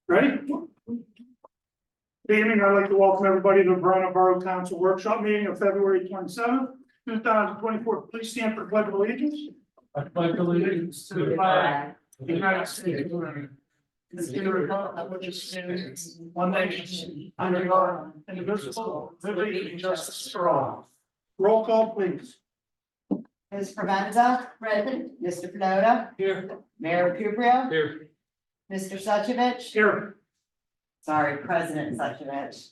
Ready? Good evening. I'd like to welcome everybody to the Verona Borough Council Workshop Meeting of February 27th, 2024. Please stand for the Pledge of Allegiance. I pledge allegiance to the flag of the United States of America, and to the republic which stands one nation under God, indivisible, with liberty and justice for all. Roll call, please. Ms. Provenza, present. Mr. Pinoda, Here. Mayor Cuprio, Here. Mr. Suchovich, Here. sorry, President Suchovich.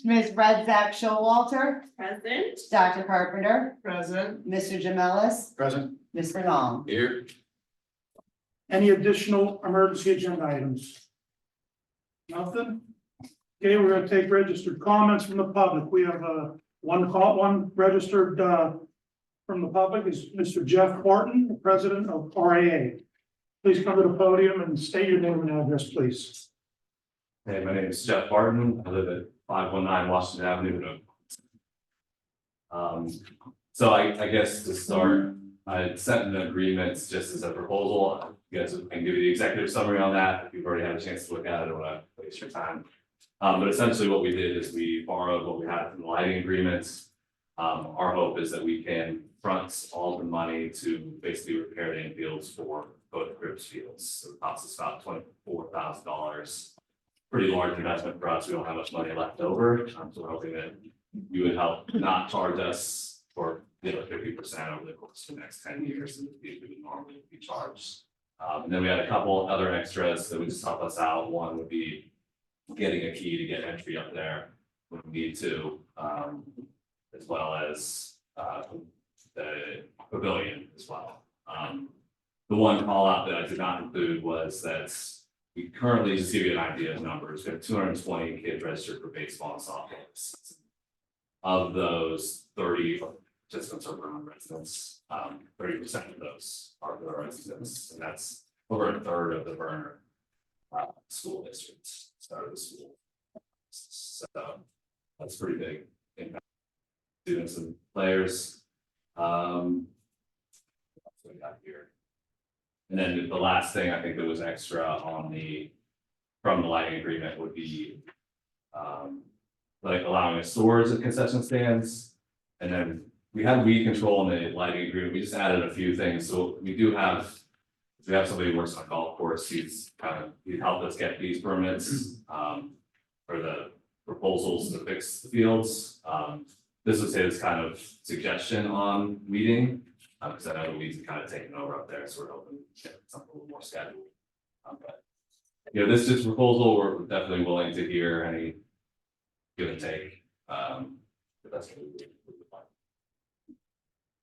Ms. Redzak Showalter, Present. Dr. Carpenter, Present. Mr. Jamelis, Present. Mr. Long. Here. Any additional emergency agenda items? Nothing? Okay, we're going to take registered comments from the public. We have one registered from the public is Mr. Jeff Barton, the president of RAA. Please come to the podium and state your name and address, please. Hey, my name is Jeff Barton. I live at 519 Washington Avenue. So I guess to start, I sent an agreement just as a proposal. You guys can give you the executive summary on that. If you've already had a chance to look at it, I don't want to waste your time. But essentially what we did is we borrowed what we had from the lighting agreements. Our hope is that we can front all the money to basically repair the infields for both groups fields. So it costs us about $24,000. Pretty large investment for us. We don't have much money left over. So we're hoping that you would help not charge us for 50% over the course of the next 10 years and we would normally be charged. And then we had a couple other extras that would just help us out. One would be getting a key to get entry up there when we need to, as well as the pavilion as well. The one call out that I did not include was that we currently, just to give you an idea of numbers, we have 220 kids registered for baseball and softball this season. Of those, 30 participants are Verona residents. 30% of those are Verona residents, and that's over a third of the Verona school districts, start of the school. So that's pretty big impact. Students and players. What we got here. And then the last thing I think that was extra on from the lighting agreement would be like allowing us stores at concession stands. And then we had weed control in the lighting agreement. We just added a few things. So we have somebody who works on a golf course. He helped us get these permits for the proposals to fix the fields. This would say this kind of suggestion on weeding. Because I know the weeds are kind of taken over up there, so we're hoping to get something a little more scheduled. But this is proposal. We're definitely willing to hear any give and take. But that's what we do.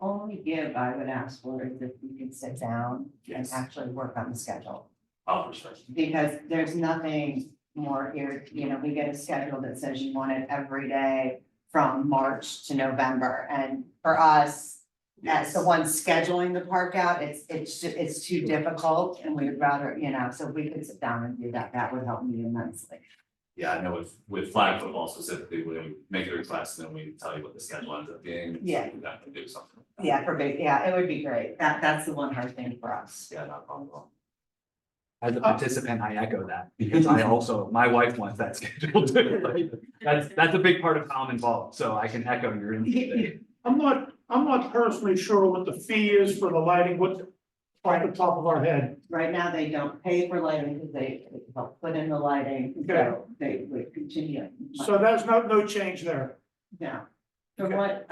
Only give I would ask for is if we could sit down and actually work on the schedule. Oh, for sure. Because there's nothing more here, we get a schedule that says you want it every day from March to November. And for us, as the one scheduling the park out, it's too difficult and we would rather, so if we could sit down and do that, that would help me immensely. yeah, I know with flag football specifically, when we make the request, then we tell you what the schedule ends up being. Yeah. We definitely do something. Yeah, for big, yeah, it would be great. That's the one hard thing for us. Yeah, not a problem at all. As a participant, I echo that, because I also, my wife wants that schedule too. Like, that's a big part of how I'm involved, so I can echo your input. I'm not personally sure what the fee is for the lighting, what, off the top of our head. Right now, they don't pay for lighting because they help put in the lighting, so they would continue. So there's no change there. Yeah. From Okay. what,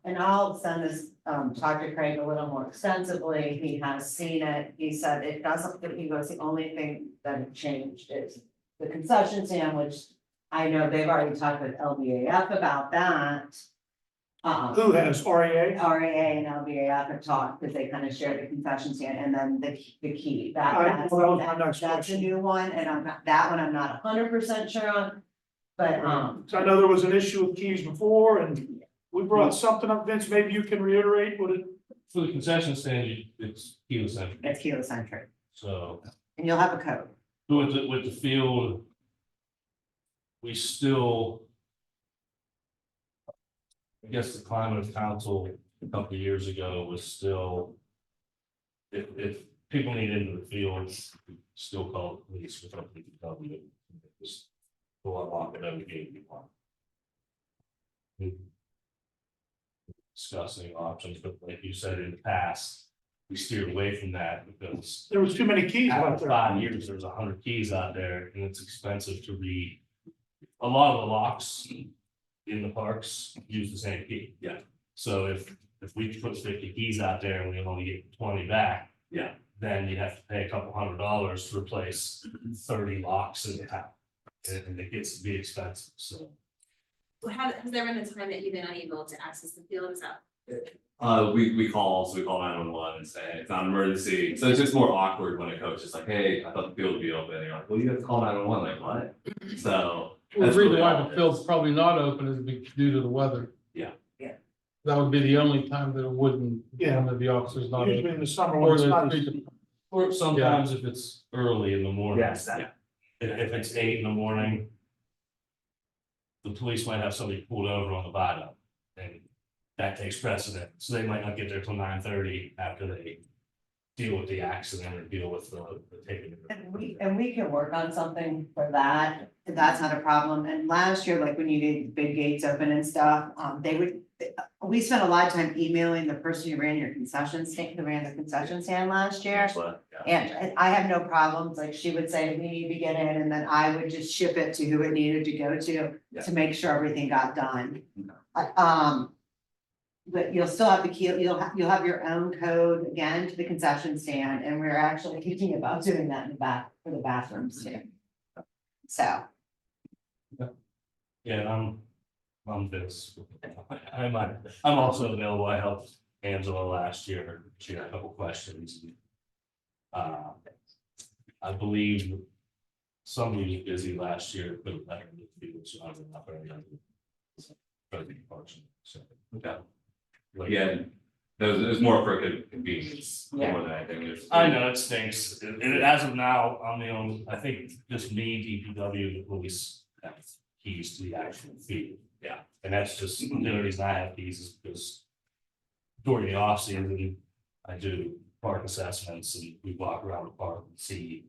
and I'll send this, talk to Craig a little more extensively, he has seen it, he said it doesn't, he goes, the only thing that had changed is the concession stand, which I know they've already talked with LBAF about that. Who has REA? RAA and LBAF have talked, because they kind of share the concession stand, and then the key, that's, That was my next that's a question. new one, and that one I'm not 100% sure on. But, So I know there was an issue with keys before and we brought something up, Vince, maybe you can reiterate what it, For the concession stand, it's heliocentric, it's heliocentric, so and you'll have a code. with the field. We still. I guess the climate of council a couple of years ago was still. If people need into the field, still call the police with DPW. Just go unlock it every gate you want. Discussing options, but like you said in the past, we steered away from that because there was too many keys out after there. 5 years, there's 100 keys out there and it's expensive to read. A lot of the locks in the parks use the same key. Yeah. So if we put 50 keys out there and we only get 20 back. Yeah. Then you'd have to pay a couple $100 to replace 30 locks in the town. And it gets to be expensive, so. Has there been a time that you've been unable to access the field? Is that? We call 911 and say it's not an emergency, so it's just more awkward when a coach is like, hey, I thought the field would be open, and you're like, well, you have to call 911, like what? So. The that's reason really why all the it field's is. probably not open is due to the weather. Yeah. Yeah. That would be the only time that it wouldn't, Yeah. one of the officers not Usually open. in the summer Or when it's the nice. street. Or sometimes if it's early in the morning. Yes, that, If it's 8 in the morning. The police might have somebody pulled over on the bottom. And that takes precedent, so they might not get there till 9:30 after they. Deal with the accident or deal with the taking. And we can work on something for that, if that's not a problem. And last year, like when you did big gates open and stuff, we spent a lot of time emailing the person who ran your concession stand, who ran the concession stand last year. But, yeah. And I have no problems, like she would say, we need to get in, and then I would just ship it to who it needed to go Yeah. to make sure everything got done. Okay. But you'll still have the key, you'll have your own code again to the concession stand, and we're actually thinking about doing that in the back for the bathrooms too. So, Yeah, I'm Vince. I'm also available. I helped Angela last year. She had a couple questions. I believe somebody was busy last year, but I don't know if people, so I'm not very. So, Okay. Again, there's more for convenience, Yeah. more than anything, there's. I know it stinks. As of now, I'm the only, I think just me, DPW, the police have keys to the actual field. Yeah. And that's just, the only reason I have keys is because during the off season, I do park assessments and we walk around the park and see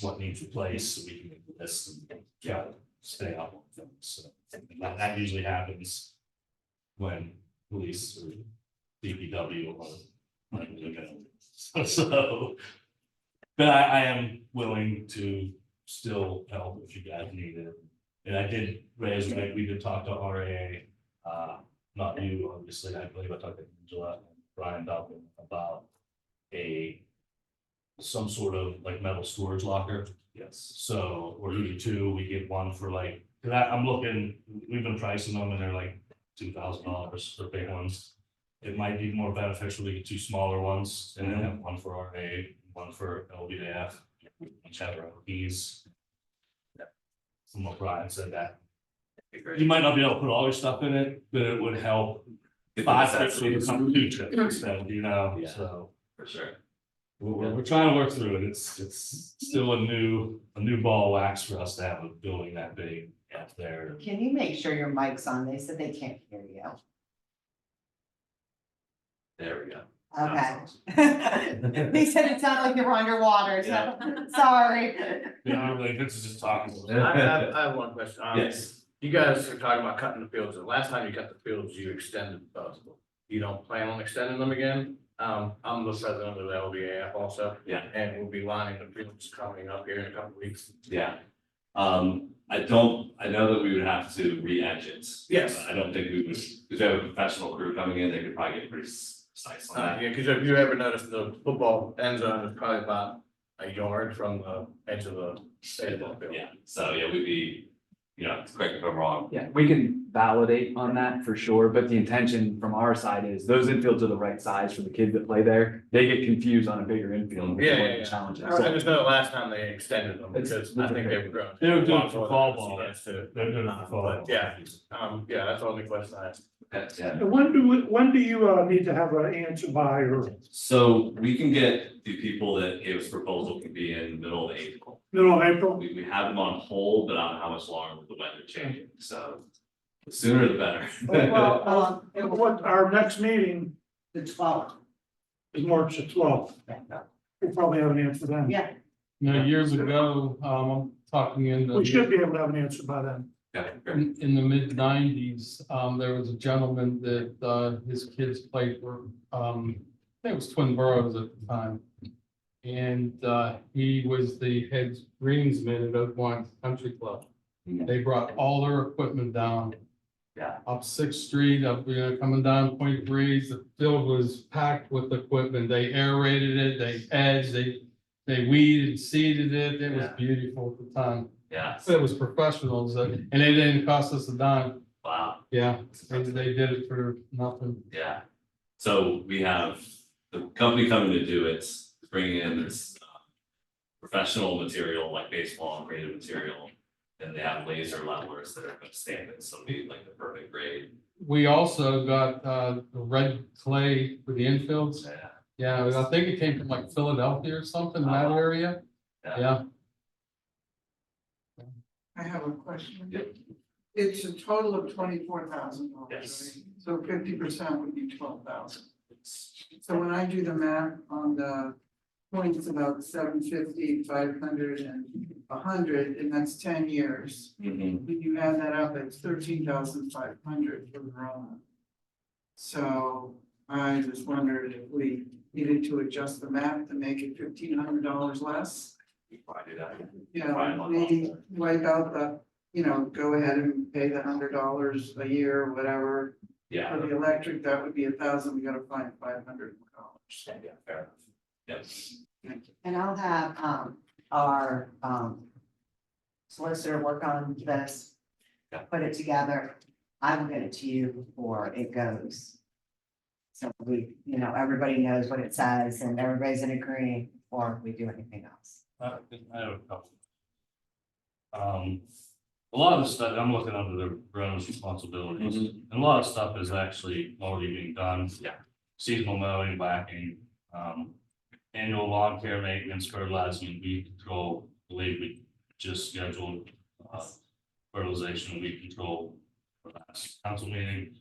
what needs replaced, so we can make the list and try to stay up on things. So that usually happens when police or DPW or like, so. But I am willing to still help if you guys need it. And I did raise, like, we did talk to RAA, not you, obviously, I believe I talked to Angela and Brian Dublin about some sort of like metal storage locker. Yes. So, or either two, we get one for like, cause I'm looking, we've been pricing them and they're like $2,000 for big ones. It might be more beneficial to get two smaller ones and then have one for RA, one for LBF, each have their own keys. From what Brian said, that you might not be able to put all your stuff in it, but it would help. Get the 5 trips necessities. to become 2 trips instead, you know, Yeah. so. For sure. we're trying to work through it. It's still a new ball of wax for us to have a building that big out there. Can you make sure your mic's on? They said they can't hear you. There we go. Okay. They said it sounded like you were underwater, so, sorry. Yeah, like this is just talking. I have one question. Yes, You guys are talking about cutting the fields. The last time you cut the fields, you extended those. You don't plan on extending them again? I'm the president of the LBAF also. Yeah. And we'll be lining the fields coming up here in a couple weeks. yeah. I know that we would have to re-edge it. Yes. I don't think we would, because we have a professional crew coming in, they could probably get pretty precise on that. Yeah, because if you ever notice, the football end zone is probably about a yard from the edge of the baseball field. Yeah, so yeah, we'd be, correct me if I'm wrong. Yeah, we can validate on that for sure, but the intention from our side is those infields are the right size for the kids that play there. They get confused on a bigger infield. which is one of the challenges. I just know the last time they extended them It's- because I think they were growing. They were doing it for fall Lots of ball. guys too. They're doing it for fall. But yeah, that's the only question I asked. Yeah. When do you need to have an answer by, or So we can get the people that gave us proposal can be in the middle of April. middle of April? We have them on hold, but I don't know how much longer with the weather changing, so the sooner the better. Well, What, our next meeting the 12th. is March the 12th. We'll probably have an answer then. Yeah, Years ago, I'm talking in We should be able to have an answer by then. Okay, great. in the mid-90s, there was a gentleman that, his kids played for, I think it was Twin Boroughs at the time. And, he was the head greensman at Oak Lawn Country Club. They brought all their equipment down. Yeah. Up Sixth Street, coming down Point Breeze, the field was packed with equipment. They aerated it, they edged, they weeded, seeded it. It was Yeah. beautiful at the time. Yeah, It was professionals, and it didn't cost us a dime. wow. Yeah, they did it for nothing. Yeah, so we have the company coming to do it, bringing in this professional material like baseball and graded material. And they have laser levelers that are gonna stamp it, so it'll be like the perfect grade. We also got, the red clay for the infields. Yeah, Yeah, I think it came from like Philadelphia or something, in that area. Yeah. I have a question. Yep. It's a total of $24,000. Yes. Right? So 50% would be 12,000. So when I do the math on the points about 750, 500 and 100, and that's 10 years. Mhm. When you add that up, it's 13,500 for Verona. So I just wondered if we needed to adjust the math to make it $1,500 less. we probably do that. Yeah, Fine. maybe wipe out the, go ahead and pay the $100 a year or whatever. Yeah, For the electric, that would be 1,000, we gotta find $500. yeah, fair enough. Yes, and I'll have, our, solicitor work on this. Yeah. Put it together. I will get it to you before it goes. So we, everybody knows what it says and everybody's in agreement before we do anything else. I have a couple. A lot of the stuff, I'm looking under the Verona's responsibilities, and a lot of stuff is actually already being done. Yeah. Seasonal mowing, whacking, annual lawn care maintenance, fertilizing and weed control. I believe we just scheduled, fertilization and weed control for last council meeting.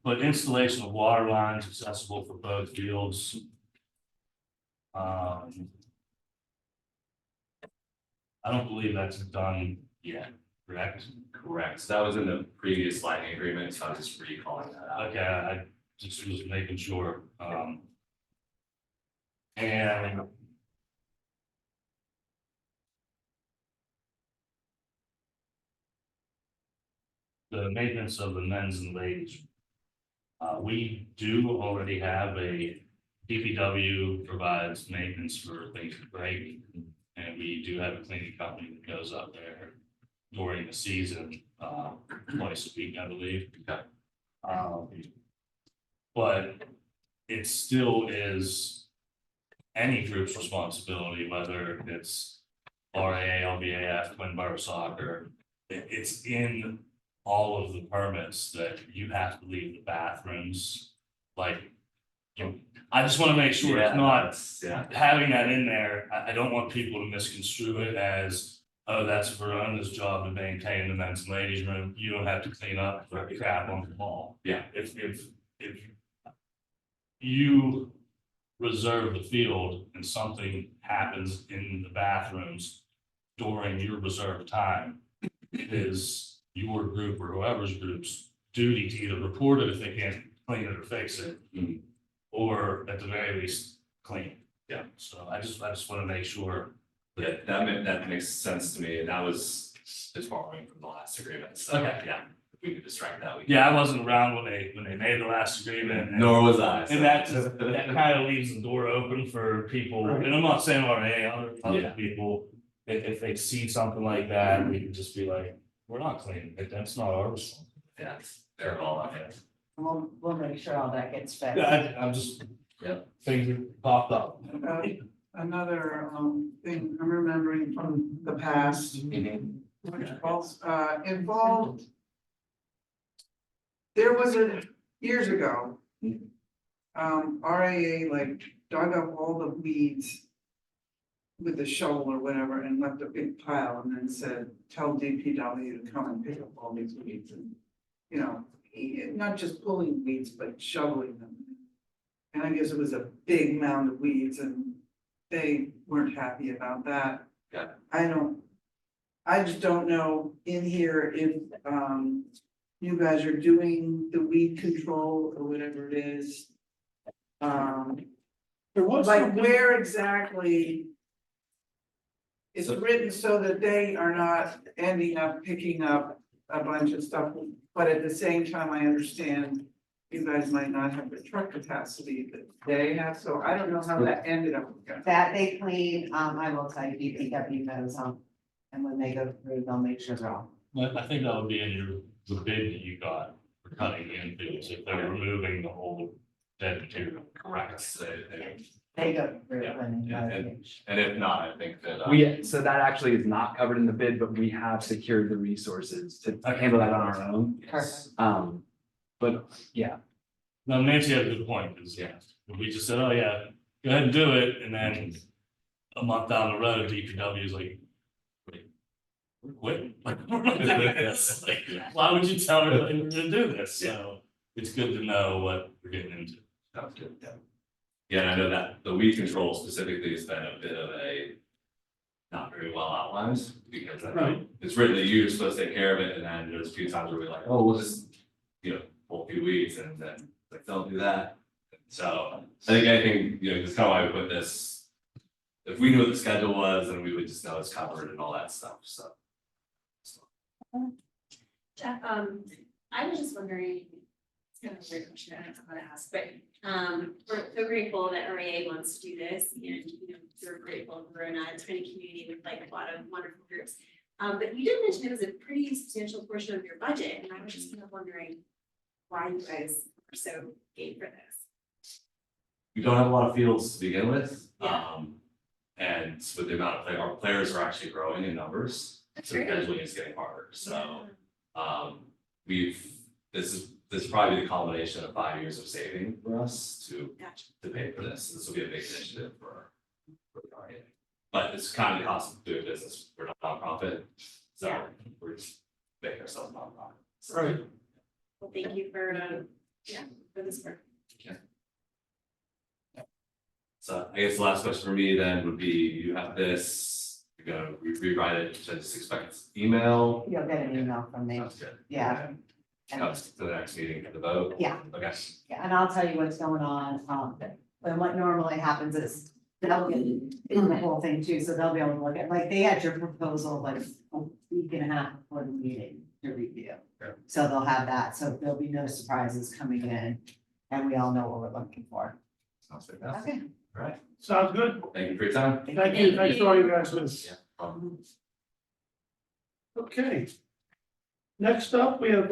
But installation of water lines accessible for both fields. I don't believe that's done yet, correct? correct. So that was in the previous lighting agreement, so I was just recalling that out. Okay, I just was making sure, and. The maintenance of the men's and ladies. We do already have a DPW provides maintenance for things to break. And we do have a cleaning company that goes up there during the season, twice a week, I believe. But it still is any group's responsibility, whether it's RAA, LBAF, Twin Borough Soccer. It's in all of the permits that you have to leave the bathrooms, like, I just wanna make sure Yeah, it's not that's- Yeah, having that in there. I don't want people to misconstrue it as, oh, that's Verona's job to maintain the men's and ladies room. You don't have to clean up the crap on the wall. Yeah. If you reserve the field and something happens in the bathrooms during your reserved time, it is your group or whoever's group's duty to either report it if they can't clean it or fix it. Mhm. Or at the very least, clean. Yeah. So I just want to make sure. yeah, that makes sense to me, and that was just borrowing from the last agreement, so, Okay. yeah, if we could just strike that, we. Yeah, I wasn't around when they made the last agreement. and- Nor was I. so- And that kind of leaves the door open for people, and I'm not saying RA, other Yeah. people. If they see something like that, we can just be like, we're not cleaning it, that's not our responsibility. Yeah, they're all on it. We'll make sure all that gets fixed. I'm just. Yep. Things that popped up. Another thing I'm remembering from the past, which also involved. There was years ago. RAA like dug up all the weeds. With a shovel or whatever and left a big pile and then said, tell DPW to come and pick up all these weeds and. You know, not just pulling weeds, but shoveling them. And I guess it was a big mound of weeds and they weren't happy about that. Yeah. I just don't know in here if, you guys are doing the weed control or whatever it is. There was Like something- where exactly? It's So- written so that they are not ending up picking up a bunch of stuff, but at the same time, I understand. You guys might not have the truck capacity that they have, so I don't know how that ended up. That they clean, I will tell you, DPW knows, and when they go through, they'll make sure they're all. I think that would be in the bid that you got for cutting the infields, if they're removing the whole dead material. Correct. They go through Yeah, and. yeah, And if not, I think that. So that actually is not covered in the bid, but we have secured the resources to handle that on our own. Perfect. But yeah, No, Nancy had a good point, because Yeah. if we just said, oh yeah, go ahead and do it, and then a month down the road, DPW is like, wait, we're quitting. Like, we're not doing this. Like, why would you tell her that we're gonna do this? So it's good to know what we're getting into. Sounds good, yeah. Yeah, and I know that the weed control specifically has been a bit of a. Not very well outlined, because I know Right. it's written that you're supposed to take care of it, and then there's a few times where we're like, oh, we'll just. Pull a few weeds, and then like, don't do that. So I think anything, that's kind of why we put this. If we knew what the schedule was, then we would just know it's covered and all that stuff, so. Jeff, I was just wondering, it's kind of a weird question, I don't know how to ask, but, we're so grateful that RAA wants to do this, and, we're grateful for a tiny community with like a lot of wonderful groups. But you did mention it was a pretty substantial portion of your budget, and I was just kind of wondering why you guys are so game for this. We don't have a lot of fields to begin with, Yeah. and with the amount of our players are actually growing in numbers, That's so great. scheduling is getting harder, so. This is probably the culmination of 5 years of saving for us to Gotcha. pay for this. This will be a big initiative for the RIA. But it's kind of the cost of doing business. We're not a nonprofit, so Yeah. we're just making ourselves nonprofit. So, Right. Well, thank you for, for this work. So I guess the last question for me then would be, you have this, you're gonna rewrite it, should I just expect email? You'll get an email from me, Sounds good. yeah. And And- comes to the next meeting for the vote? Yeah. Okay. Yeah, and I'll tell you what's going on, and what normally happens is they'll get in the whole thing too, so they'll be able to look at, like, they had your proposal like a week and a half before the meeting to review. Okay. So they'll have that, so there'll be no surprises coming in, and we all know what we're looking for. Sounds fantastic. Okay. All right. Sounds good. Thank you for your time. Thank you. Thanks for all you guys do. Yeah. Okay. Next up, we have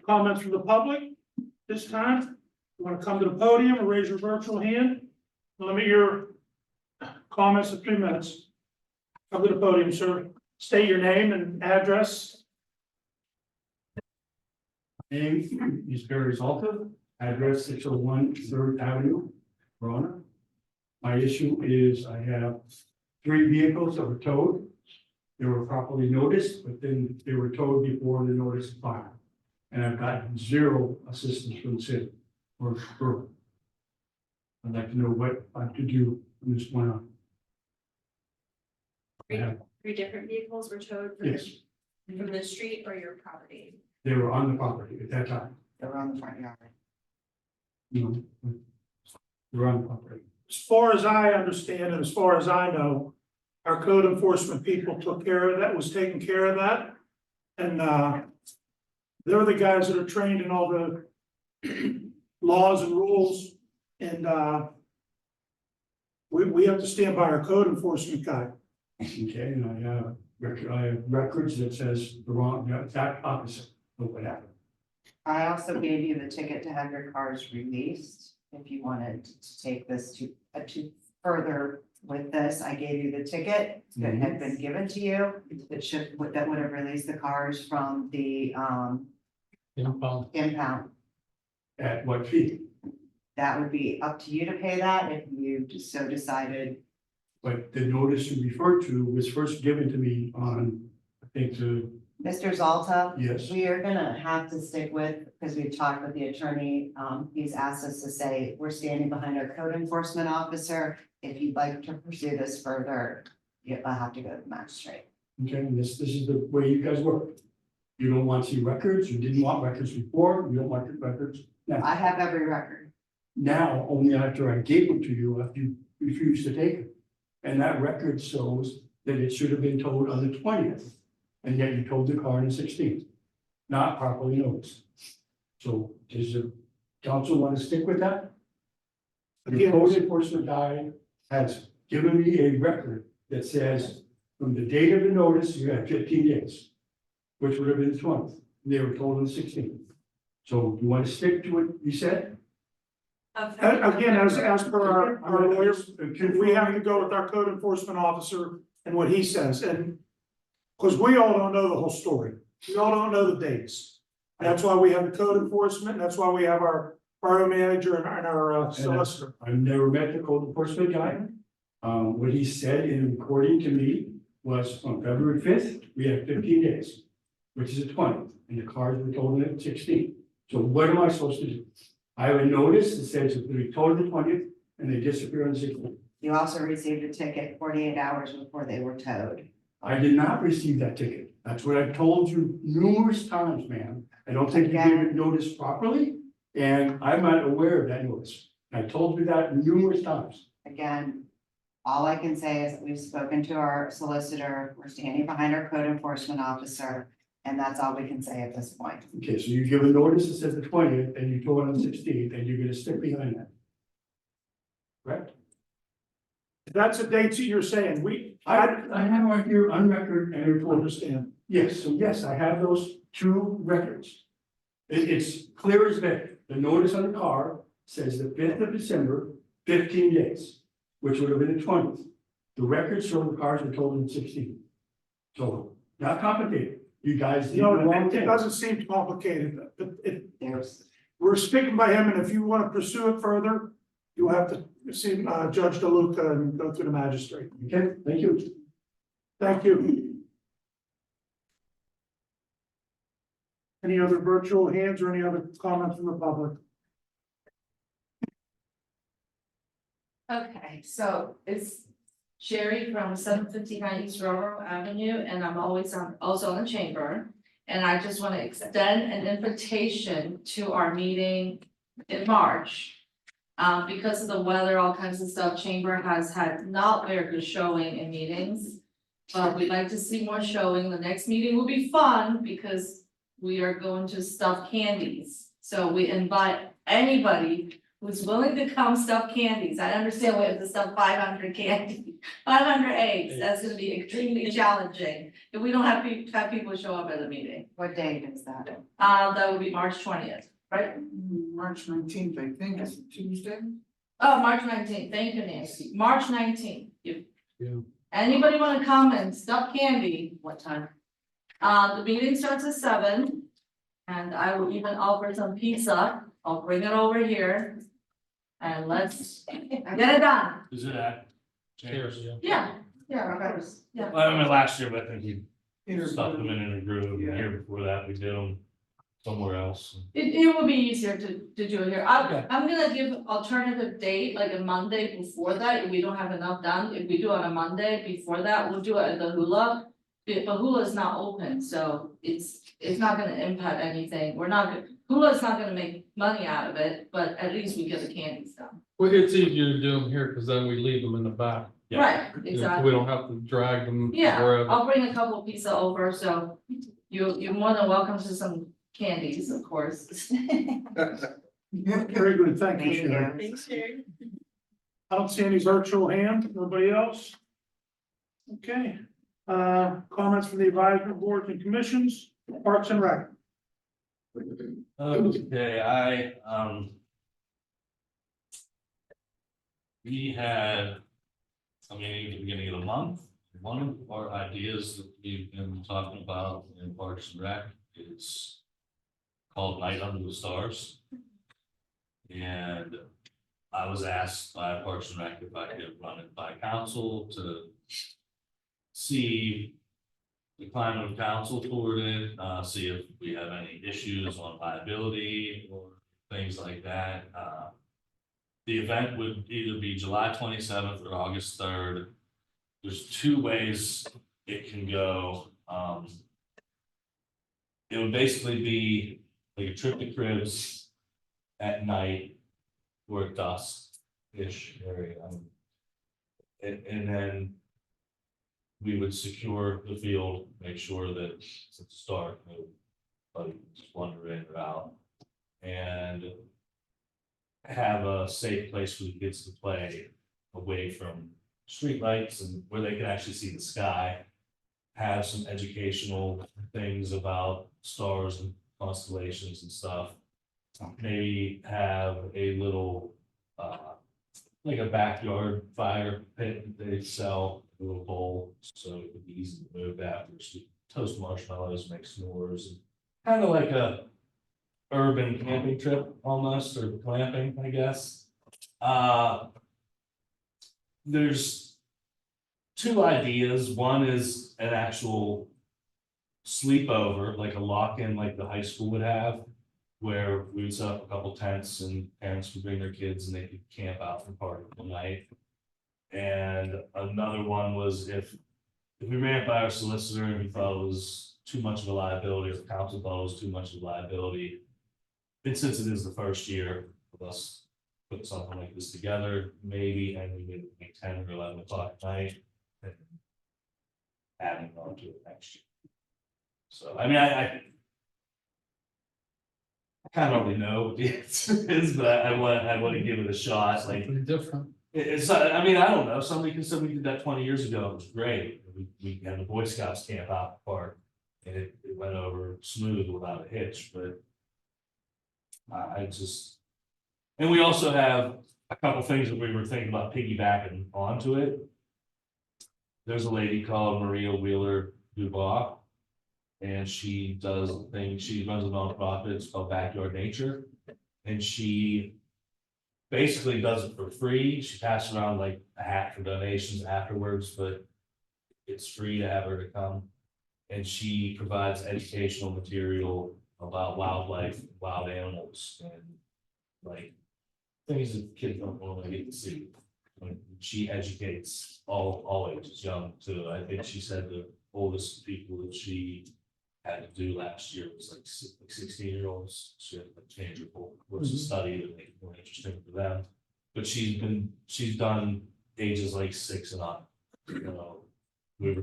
comments from the public. This time, you want to come to the podium or raise your virtual hand? Limit your comments to 3 minutes. Come to the podium, sir. State your name and address. Name is Barry Zalta, address 601 3rd Avenue, Rona. My issue is I have 3 vehicles that were towed. They were properly noticed, but then they were towed before the notice of fire. And I've gotten 0 assistance from the city or borough. I'd like to know what I could do from this point on. I have, 3 different vehicles were towed yes, from the street or your property. they were on the property at that time, They were on the front yard. you know. They were on the property. As far as I understand and as far as I know, our code enforcement people took care of that, was taking care of that. And, they're the guys that are trained in all the laws and rules. And, we have to stand by our code enforcement guy. Okay, and I have records that says the wrong, the exact opposite of what happened. I also gave you the ticket to have your cars released, if you wanted to take this to further with this, I gave you the ticket that had been given to you. That would have released the cars from the impound. At what fee? That would be up to you to pay that if you just so decided. But the notice you referred to was first given to me on, I think, Mr. Zalta, yes, we are gonna have to stick with, because we've talked with the attorney, he's asked us to say, we're standing behind our code enforcement officer. If you'd like to pursue this further, you'll have to go to the magistrate. okay, and this is the way you guys work. You don't want to see records, you didn't want records before, you don't want the records now. I have every record. Now, only after I gave them to you, after you refused to take it. And that record shows that it should have been told on the 20th, and yet you told the car on the 16th, not properly noticed. So does the council want to stick with that? The code enforcement guy has given me a record that says from the date of the notice, you had 15 days, which would have been the 20th. They were told on the 16th. So you want to stick to what you said? Again, as per our lawyers, we have to go with our code enforcement officer and what he says, and because we all don't know the whole story, we all don't know the dates. That's why we have the code enforcement, and that's why we have our borough manager and our solicitor. I've never met the code enforcement guy. What he said in recording to me was on February 5th, we had 15 days, which is the 20th, and the cars were told on the 16th. So what am I supposed to do? I have a notice that says that we told the 20th and they disappear on the 16th. You also received a ticket 48 hours before they were towed. I did not receive that ticket. That's what I've told you numerous times, ma'am. I don't think you gave it notice properly, and I'm not aware of that notice. I told you that numerous times. Again, all I can say is that we've spoken to our solicitor, we're standing behind our code enforcement officer, and that's all we can say at this point. Okay, so you give a notice that says the 20th, and you told it on the 16th, and you're gonna stick behind that. Correct? That's the dates that you're saying, I have right here on record and it will understand. yes, so yes, I have those 2 records. It's clear as day. The notice on the car says the 5th of December, 15 days, which would have been the 20th. The records show the cars were told on the 16th. So, not complicated. You guys did the wrong It thing. doesn't seem complicated, but There's, we're sticking by him, and if you want to pursue it further, you'll have to see Judge DeLuca and go through the magistrate. Okay, thank you. Thank you. Any other virtual hands or any other comments from the public? Okay, so it's Sherry from 759 East Railroad Avenue, and I'm also on the chamber. And I just want to extend an invitation to our meeting in March. Because of the weather, all kinds of stuff, chamber has had not very good showing in meetings. But we'd like to see more showing. The next meeting will be fun because we are going to stuff candies. So we invite anybody who's willing to come stuff candies. I understand we have to stuff 500 candy, 500 eggs. That's gonna be extremely challenging if we don't have people show up at the meeting. what date is that? That would be March 20th, right? March 19th, I think, is it Tuesday? Oh, March 19th. Thank you, Nancy. March 19th. If Yeah. anybody wanna come and stuff candy, What time? the meeting starts at 7. And I will even offer some pizza. I'll bring it over here. and let's get it done. Is it at? Chairs, yeah. Yeah, of course, yeah. Well, I mean, last year, but I think we Inter- stuffed them in a groove. The Yeah. year before that, we did them somewhere else. It will be easier to do it here. I'm gonna give alternative date, like a Monday before that, if we don't have enough done, if we do on a Monday before that, we'll do it at the hula. But hula is not open, so it's not gonna impact anything, hula is not gonna make money out of it, but at least we get the candies done. Well, it's easier to do them here, cause then we leave them in the back. Yeah. Right, You know, exactly. We don't have to drag them Yeah, wherever. I'll bring a couple pizza over, so you're more than welcome to some candies, of course. Very good, thank you, Thank you. Sharon. Thanks, Sherry. I don't see any virtual hand, nobody else? Okay, comments from the advisory boards and commissions, Parks and Rec. Okay, we had, I mean, at the beginning of the month, one of our ideas that we've been talking about in Parks and Rec is called Night Under the Stars. And I was asked by Parks and Rec if I could run it by council to see the climate of council toward it, see if we have any issues on liability or things like that. The event would either be July 27th or August 3rd. There's two ways it can go. It would basically be like a trip to Cribs at night or at dusk-ish area. And then we would secure the field, make sure that at the start, nobody just wander in or out. And have a safe place for the kids to play away from streetlights and where they can actually see the sky. Have some educational things about stars and constellations and stuff. Maybe have a little, like a backyard fire pit that they sell, a little bowl, so it would be easy to move afterwards. Toast marshmallows, make s'mores, and kind of like a urban camping trip almost, or glamping, I guess. There's two ideas. One is an actual sleepover, like a lock-in like the high school would have, where we would set up a couple tents and parents could bring their kids and they could camp out for part of the night. And another one was if we ran it by our solicitor and we thought it was too much of a liability, or the council thought it was too much of a liability. And since it is the first year of us putting something like this together, maybe, and we did like 10 or 11 o'clock at night. And adding on to it next year. So, I mean, I kind of already know what the answer is, but I want to give it a shot, like. Something different. It's, I mean, I don't know, somebody can say we did that 20 years ago, it was great, we had the Boy Scouts camp out in the park. And it went over smooth without a hitch, but. I just, and we also have a couple things that we were thinking about piggybacking onto it. There's a lady called Maria Wheeler Dubois. And she does things, she runs a nonprofit, it's called Backyard Nature. And she basically does it for free. She passes around like a hat for donations afterwards, but it's free to have her to come. And she provides educational material about wildlife, wild animals, and like things that kids don't normally get to see. She educates all ages, young too. I think she said the oldest people that she had to do last year was like 16-year-olds. She had to change her whole course of study to make it more interesting for them. But she's done ages like 6 and up. You know, we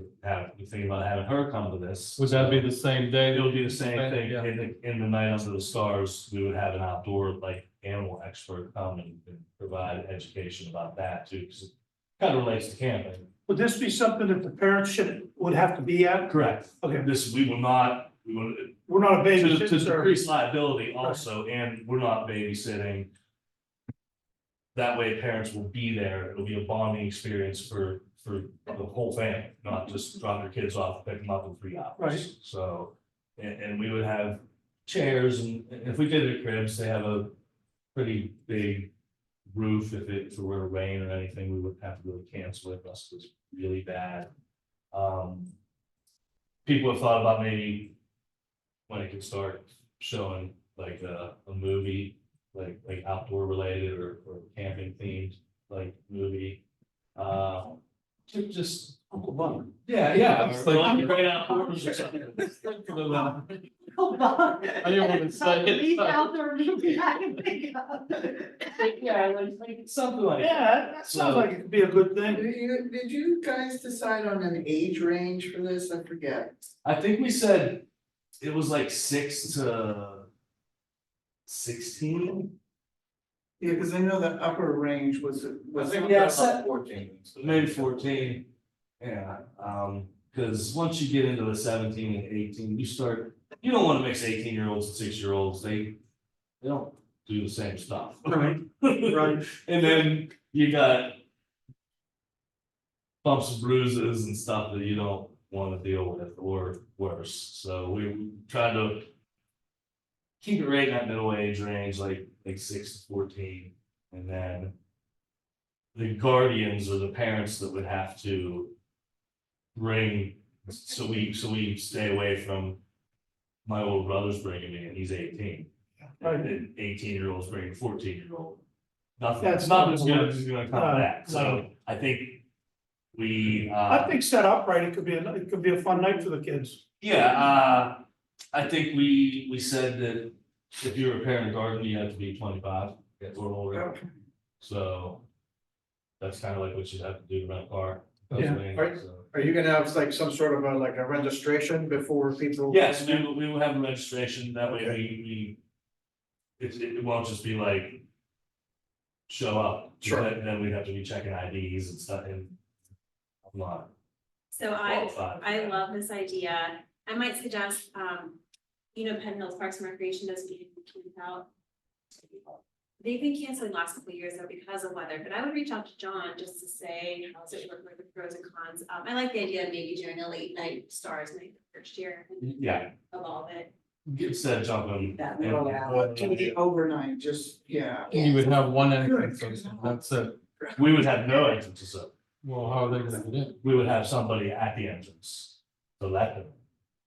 thinking about having her come to this. Would that be the same day? It'll be the same thing. Yeah. In the Night Under the Stars, we would have an outdoor like animal expert come and provide education about that too, because it kind of relates to camping. Would this be something that the parents would have to be at? Correct. Okay, We will not, we're not a to babysitter. decrease liability also, and we're not babysitting. That way parents will be there. It'll be a bonding experience for the whole family, not just drop their kids off, pick them up in 3 hours. Right. So, and we would have chairs, and if we did it at Cribs, they have a pretty big roof, if it were to rain or anything, we wouldn't have to really cancel it, unless it was really bad. People have thought about maybe when it could start showing like a movie, like outdoor related or camping themed, like movie. Just Uncle Bob. yeah, or like right outdoors or something. Hold on. I didn't want to say it. Leave outdoor movie, I can think of. Yeah, like something like that. Yeah, that sounds like it could be a good thing. Did you guys decide on an age range for this? I forget. I think we said it was like 6 to 16. Yeah, because I know the upper range was. Yeah, set- 14. Maybe 14. Yeah, because once you get into the 17 and 18, you don't want to mix 18-year-olds and 6-year-olds. They don't do the same stuff. Right, right. And then you got bumps and bruises and stuff that you don't want to deal with, or worse. So we tried to keep it right in that middle age range, like 6 to 14, and then the guardians or the parents that would have to bring, so we stay away from my older brother's bringing me, and he's 18. Right. And 18-year-olds bringing 14-year-old. Nothing, That's it's not not as gonna good work. as it's gonna come back, so I think we, I think set up right, it could be a fun night for the kids. yeah, I think we said that if you're repairing a garden, you have to be 25 or older. So that's kind of like what you have to do to rent a car. Yeah, right. So- Are you gonna have like some sort of like a registration before people? Yes, we will have a registration, that way we. It won't just be like. Show up. Sure. Then we'd have to be checking IDs and stuff, and. I'm not So qualified. I love this idea. I might suggest, Penn Hills Parks and Recreation does meet out. They've been canceling the last couple of years though because of weather, but I would reach out to John just to say, how's it work with the pros and cons? I like the idea of maybe doing a late night stars night the first year and Yeah, evolve it. instead of jumping. That in- little hour. Can be overnight, just, yeah. You would have one entrance, Good. that's it. We would have no entrances up. Well, how are they gonna get in? We would have somebody at the entrance to let them,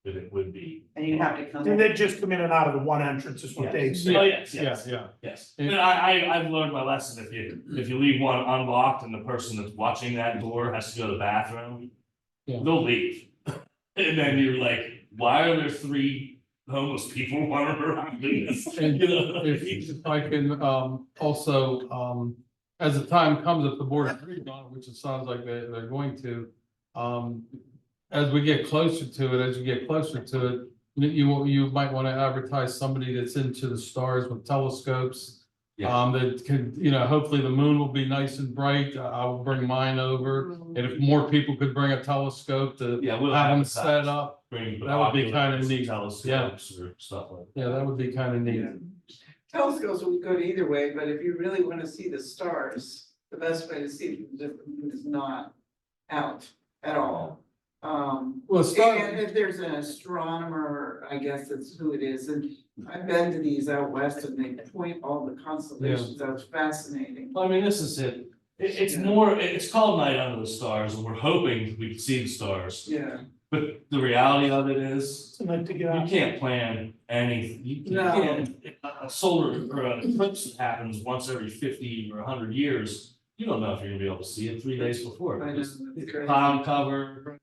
but it would be. And you have to come Then in. they just come in and out of the one entrance is what they say. Oh, yes, Yeah, yes, yeah. yes. And I've learned my lesson. If you leave one unlocked and the person that's watching that door has to go to the bathroom, Yeah. they'll leave. And then you're like, why are there 3 homeless people wandering around doing this? And You know? if I can, also, as the time comes, if the board agrees on it, which it sounds like they're going to, as we get closer to it, as you get closer to it, you might want to advertise somebody that's into the stars with telescopes. Yeah. That could, hopefully the moon will be nice and bright. I will bring mine over. And if more people could bring a telescope to Yeah, we'll have them advertise. set up, Bring That would be kinda binoculars, neat. telescopes or stuff like that. yeah, that would be kind of neat. Telescopes will be good either way, but if you really want to see the stars, the best way to see them is not out at all. Well, And if there's an astronomer, I guess that's who it is, and I've been to these out west and they point all the constellations, that's fascinating. Well, I mean, this is it. It's more, it's called Night Under the Stars, and we're hoping we can see the stars. Yeah, But the reality of it is, It's a night to get you out. can't plan anything. You No. can't, a solar or an eclipse that happens once every 50 or 100 years, you don't know if you're gonna be able to see it 3 days before. I know, because it's crazy. Cloud cover,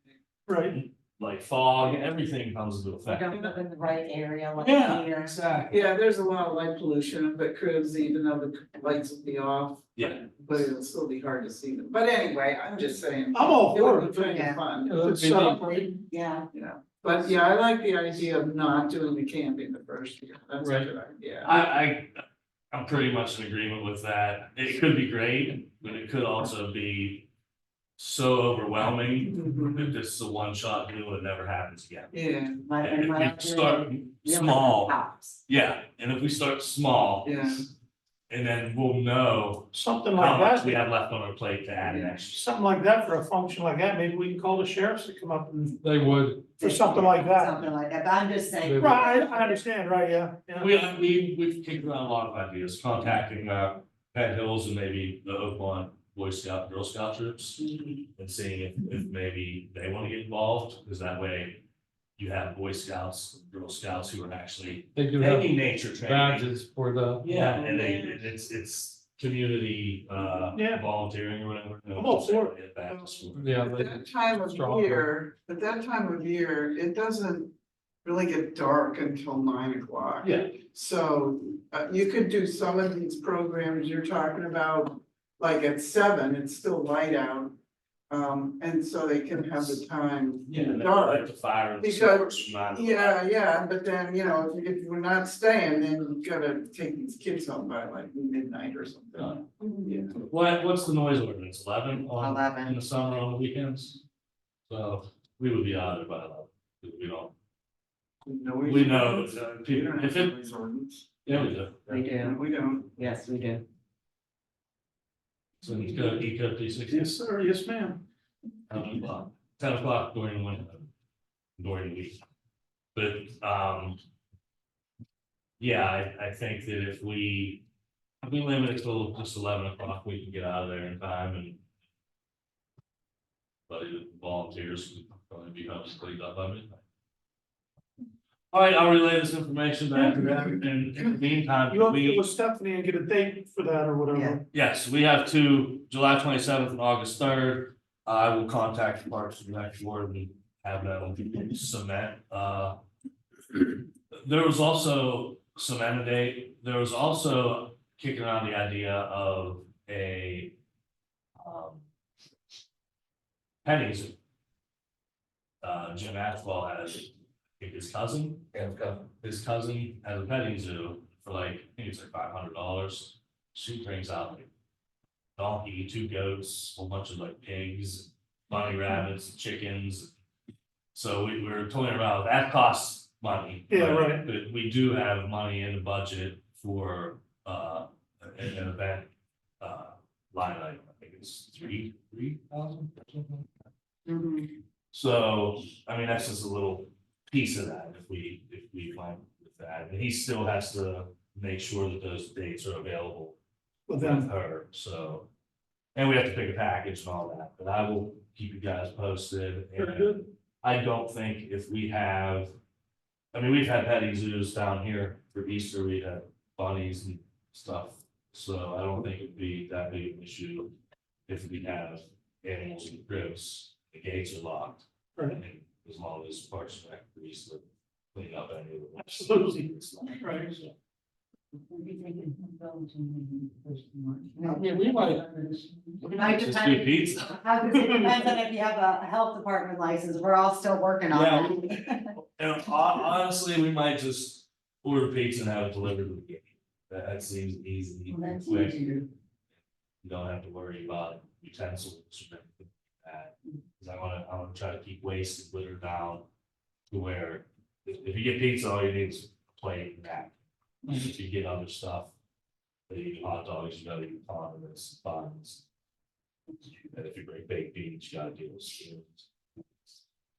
Right, like fog, everything comes into We effect. don't live in the right area like Yeah, here. exactly. Yeah, there's a lot of light pollution, but cribs, even though the lights will be off. Yeah. But it'll still be hard to see them, but anyway, I'm just saying. I'm all It for would it. be kind Yeah. of fun, It's set up right. Yeah. but yeah, I like the idea of not doing the camping the first year, that's a Right. good idea. I'm pretty much in agreement with that. It could be great, but it could also be so overwhelming that this is a one-shot deal and it never happens again. Yeah, And And if my we start really small, house. yeah, and if we start small, yeah, and then we'll know Something how like much we that, have left on our plate to add next. something like that for a function like that, maybe we can call the sheriffs to come up and, They would, for something like that. Something like that, but I'm just saying. Right, I understand, right, yeah, yeah. We've kicked around a lot of ideas, contacting, Pet Hills and maybe the Oakmont Boy Scout, Girl Scout troops. And seeing if maybe they want to get involved, because that way you have Boy Scouts, Girl Scouts who are actually They do have taking nature training. badges for the. Yeah, and it's community, Yeah. volunteering or whatever. I'm all for it. Back to school. Yeah. At they- that time of year, it doesn't really get dark until 9 o'clock. Yeah. So, you could do some of these programs you're talking about, like at 7, it's still light out. And so they can have the time. Yeah, and then dark. like the fire and the Because- sports from 9 to 5. Yeah, but then, if we're not staying, then you gotta take these kids home by like midnight or something. Yeah. What's the noise ordinance, 11 on, 11. in the summer on the weekends? So we would be out of it by 11, because we don't, we know, people, if it, yeah, we do. We do, We don't. yes, we do. So you go, you go to 60, Yes, sir, yes, ma'am. 10 o'clock during the winter, during the week. But, yeah, I think that if we limit it till just 11 o'clock, we can get out of there in time and but the volunteers would probably be home to clean up by midnight. All right, I'll relay this information back to them, and in the meantime, You have to get we, with Stephanie and get a date for that or whatever. yes, we have to July 27th and August 3rd. I will contact the Parks and Rec board and have that on cement. There was also cement a date. There was also kicking around the idea of a petting zoo. Jim Atwell has, I think his cousin has a petting zoo for like, I think it's like $500. She brings out like donkey, 2 goats, a whole bunch of like pigs, bunny rabbits, chickens. So we were toying around, that costs money. Yeah, right. But we do have money in the budget for an event line item, I think it's 3,000 or something. So, I mean, that's just a little piece of that if we plan with that, and he still has to make sure that those dates are available With with them, her, so. And we have to pick a package and all that, but I will keep you guys posted, very and good. I don't think if we have. I mean, we've had petting zoos down here for Easter, we had bunnies and stuff, so I don't think it'd be that big of an issue. If we have animals in cribs, the gates are locked. Right. And as long as Parks and Rec agrees to clean up any of the. Absolutely. Right. Yeah, we might. Might Just depend- do pizza. It depends on if you have a health department license, we're all still working on that. And honestly, we might just order pizza and have it delivered to the gate. That seems easy, quick. You don't have to worry about utensils or anything like that. Cause I wanna try to keep waste and litter down to where, if you get pizza, all you need is a plate and that. If you get other stuff, that you eat hot dogs, you gotta eat condiments, buns. And if you bring baked beans, you gotta deal with skins.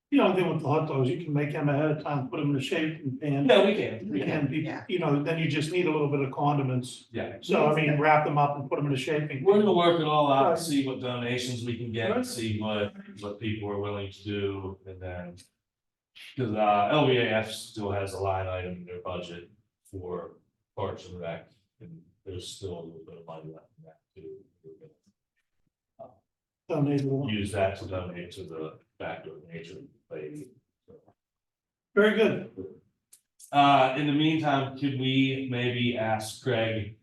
The only thing with the hot dogs, you can make them ahead of time, put them in a shaping pan. Yeah, we can. And be, Yeah. then you just need a little bit of condiments. Yeah. So I mean, wrap them up and put them in a shaping. We're gonna work it all out, Right. and see what donations we can get, Right. and see what people are willing to do, and then. Cause LVAF still has a line item in their budget for Parks and Rec, and there's still a little bit of money left in that too. We're Donate gonna one. use that to donate to the Backyard Nature Lady. Very good. In the meantime, could we maybe ask Craig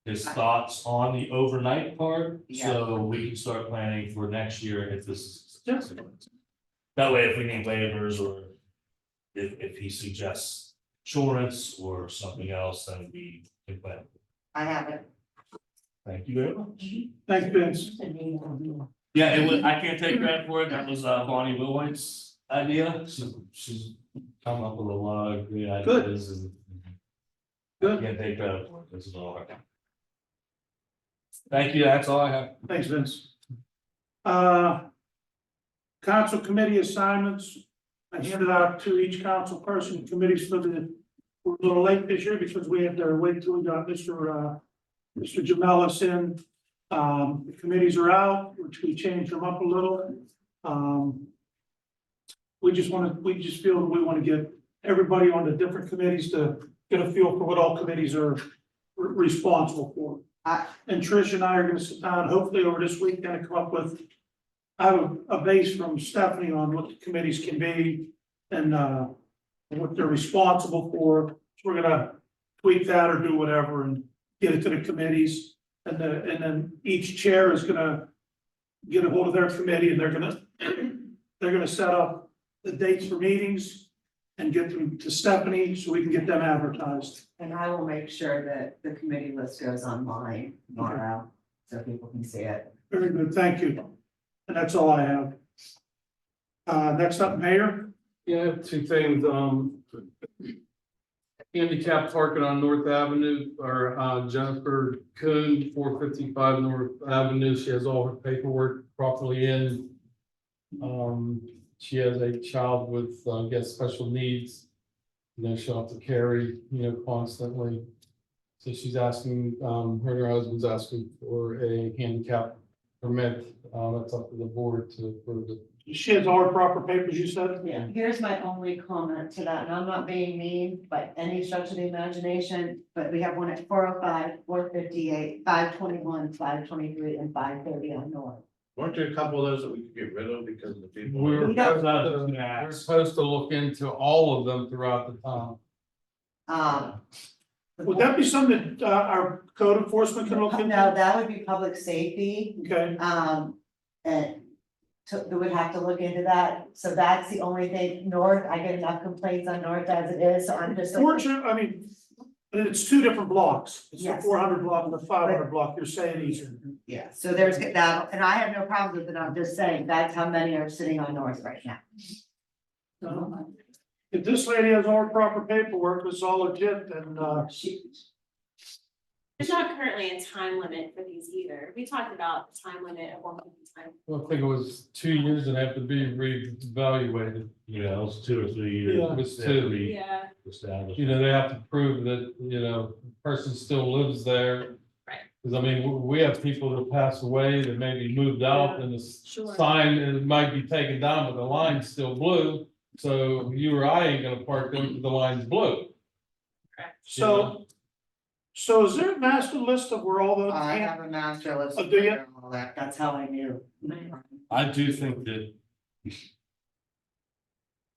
his thoughts on the overnight part? So we can start planning for next year if this is successful. That way, if we need waivers or if he suggests insurance or something else, then we can plan. I have it. Thank you very much. Thanks, Vince. Yeah, it was, I can't take credit for it. That was Bonnie Wilwhite's idea. She's come up with a lot of great Good. ideas and. Good. Can't take credit for it. This is all. Thank you. That's all I have. Thanks, Vince. Council committee assignments. I handed out to each council person committees for the, we're a little late this year because we had to wait till we got Mr. Mr. Jamelis in. The committees are out, which we changed them up a little. We just feel that we want to get everybody on the different committees to get a feel for what all committees are responsible for. And Trish and I are gonna sit down, hopefully over this week, kind of come up with, I have a base from Stephanie on what the committees can be and, what they're responsible for. So we're gonna tweak that or do whatever and get it to the committees. And then each chair is gonna get a hold of their committee and they're gonna set up the dates for meetings and get them to Stephanie so we can get them advertised. And I will make sure that the committee list goes online tomorrow, so people can see it. Very good, thank you. And that's all I have. Next up, Mayor. Yeah, I have two things, handicap parking on North Avenue, or Jennifer Kuhn, 455 North Avenue, she has all her paperwork properly in. She has a child with, I guess, special needs. She'll have to carry, constantly. So she's asking, her and her husband's asking for a handicap permit, that's up to the board to approve it. She has all her proper papers, you said? Yeah, here's my only comment to that, and I'm not being mean by any stretch of the imagination, but we have one at 405, 458, 521, 523, and 530 on North. Weren't there a couple of those that we could get rid of because of the people? We're We don't- supposed to look into all of them throughout the town. Would that be something that our code enforcement can look No, into? that would be public safety, Okay, and they would have to look into that, so that's the only thing. North, I get enough complaints on North as it is, so I'm just. fortunate, I mean, it's two different blocks. It's the Yes. 400 block and the 500 block, you're saying easier. Yeah, so there's that, and I have no problem with it, I'm just saying, that's how many are sitting on North right now. If this lady has all her proper paperwork, it's all legit, then, There's not currently a time limit for these either. We talked about the time limit of 1 time. Well, I think it was 2 years and have to be reevaluated. Yeah, it was 2 or 3 years. Yeah. It was two. Yeah, Established. They have to prove that, the person still lives there. Right. Cause I mean, we have people that pass away that maybe moved out and the sure. sign, it might be taken down, but the line's still blue. So you or I ain't gonna park there because the line's blue. so is there a master list of where all the? I have a master list. Oh, do you? and all that. That's how I knew. I do think that.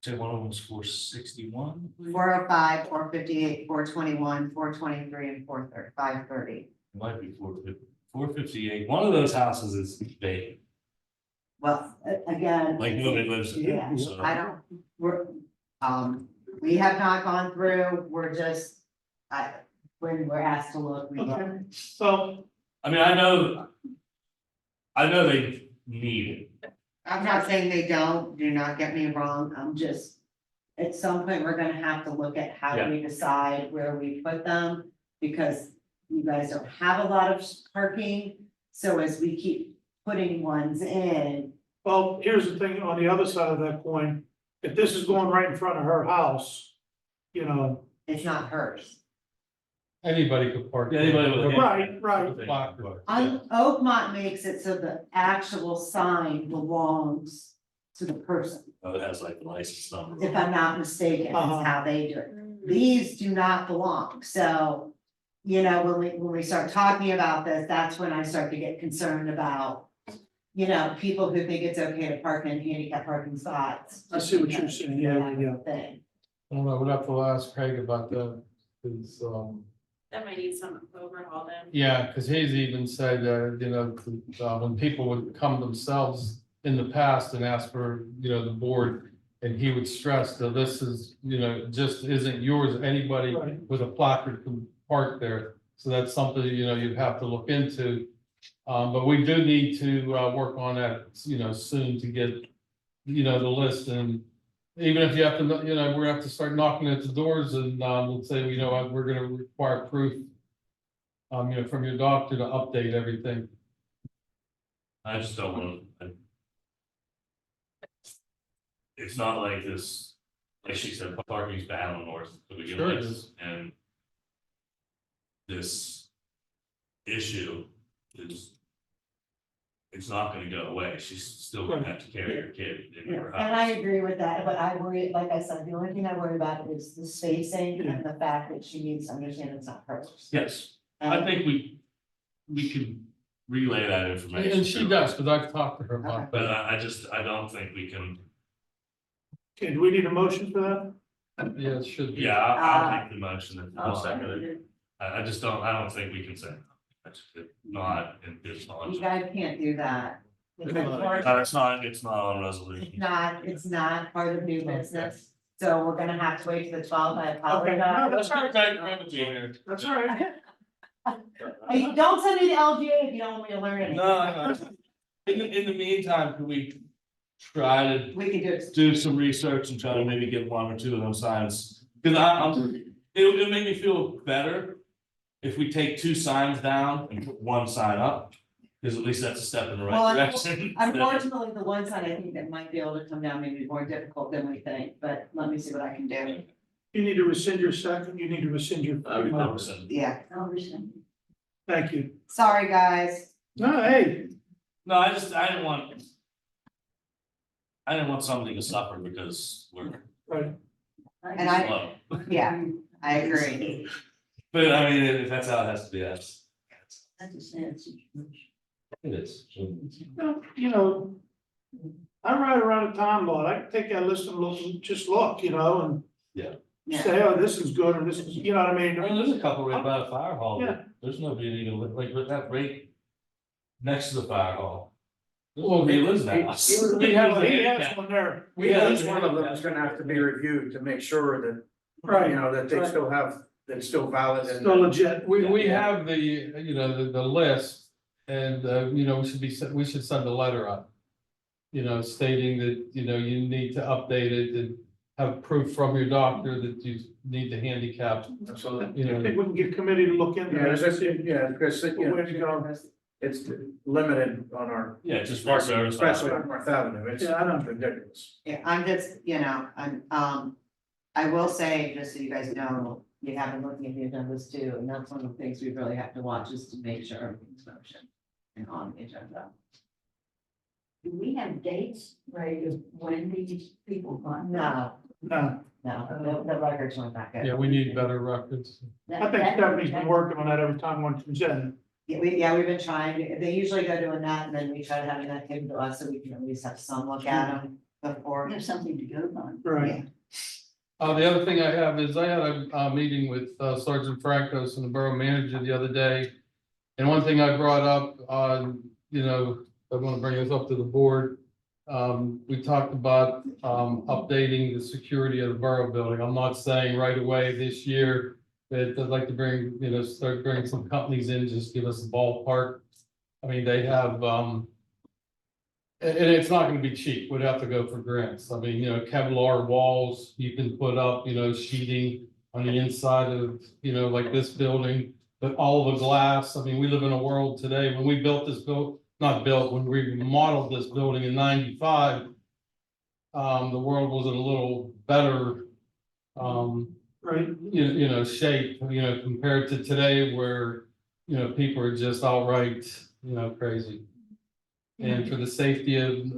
Say one of them was 461. 405, 458, 421, 423, and 530. It might be 458. One of those houses is vacant, Well, again. like nobody lives in Yeah, it, so. I don't, we have not gone through, we're just, when we're asked to look, we look. Okay, so, I mean, I know they need it. I'm not saying they don't, do not get me wrong, I'm just, at some point, we're gonna have to look at how do we decide where we put them, because you guys don't have a lot of parking, so as we keep putting ones in. well, here's the thing, on the other side of that coin, if this is going right in front of her house, It's not hers. Anybody could park. there. Anybody with a- right, Oakmont makes it so the actual sign belongs to the person, Oh, it has like the license number. if I'm not mistaken, that's how they do it. These do not belong, so, when we start talking about this, that's when I start to get concerned about, people who think it's okay to park in handicap parking spots. I see what you're saying, yeah. Thing. I don't know, we'd have to ask Craig about that, cause, That might need some overhaul then. yeah, cause he's even said, when people would come themselves in the past and ask for, the board. And he would stress that this is, just isn't yours, anybody Right. with a placard can park there. So that's something, you'd have to look into. But we do need to, work on that, soon to get, the list and. Even if you have to, we're gonna have to start knocking at the doors and, let's say, we're gonna require proof. From your doctor to update everything. I just don't want to. It's not like this, like she said, parking's bad on North to begin Sure it with, is. and. This issue is. It's not gonna go away, she's still gonna have to carry her kid in her And I house. agree with that, but I worry, like I said, the only thing I worry about is the spacing and the fact that she needs to understand it's not hers. Yes, I And- think we can relay that information. And she to her. does, because I've talked to her about that. But I don't think we can, Okay, do we need a motion for that? Yeah, it should be. yeah, I'll make the motion if you I'll want. second it. I just don't, I don't think we can say, that's not in good You knowledge. guys can't do that. It's It's not on It's resolution. it's not part of new business, so we're gonna have to wait till the 12th. I Okay, no, apologize. that's all right. That's all right. Hey, don't send me the LGA if you don't want me to learn anything. No. In the meantime, could we try to We can do it. do some research and try to maybe get one or two of them signs? Cause it'll make me feel better if we take 2 signs down and put 1 sign up. Cause at least that's a step in the Well, right direction. Unfortunately, the one side I think that might be able to come down maybe more difficult than we think, but let me see what I can do. You need to rescind your second, you need to rescind your. I would never send- Yeah, Thank you. sorry, guys. No, hey, No, I didn't want somebody to suffer because we're right, And I, slow. yeah, I agree. But I mean, if that's how it has to be, that's. It is. no, you know. I ride around a town lot, I can take that list and look, just look, you know, and. Yeah. Say, oh, this is good, or this is, you know what I mean? I mean, there's a couple right by the fire hall, Yeah. but there's nobody even, like, with that right next to the fire hall. There's Well, nobody lives in that house. He has one there. Each one of them is gonna have to be reviewed to make sure that, Right, you know, that they still have, that's still valid and. still legit. We have the, you know, the list, and, you know, we should send a letter out. You know, stating that, you know, you need to update it and have proof from your doctor that you need the handicap, Absolutely. you I know. think we can get committee to look into Yeah, it. because, you know, Where to go. it's limited on our, Yeah, just for service. especially on North Avenue, it's Yeah, I know. ridiculous. Yeah, I'm just, you know, I will say, just so you guys know, you have been looking at the agendas too, and that's one of the things we really have to watch is to make sure everything's motion and on the agenda. Do we have dates, right, of when these people come? No, No, the records weren't that good. Yeah, we need better records. I think Stephanie's been working on that every time one comes in. Yeah, we've been trying, they usually go doing that, and then we try to have that given to us, so we can at least have some look at them before. We have something to go on. Right. The other thing I have is I had a meeting with Sergeant Francos and the borough manager the other day. And one thing I brought up, you know, I want to bring this up to the board. We talked about updating the security of the borough building. I'm not saying right away this year that I'd like to bring, you know, start bringing some companies in, just give us a ballpark. I mean, they have, and it's not gonna be cheap, we'd have to go for grants. I mean, you know, Kevlar walls, you can put up, you know, sheeting on the inside of, you know, like this building. But all the glass, I mean, we live in a world today, when we built this when we modeled this building in 95. The world was in a little better, Right, you know, shape, you know, compared to today where, you know, people are just outright, you know, crazy. And for the safety of, you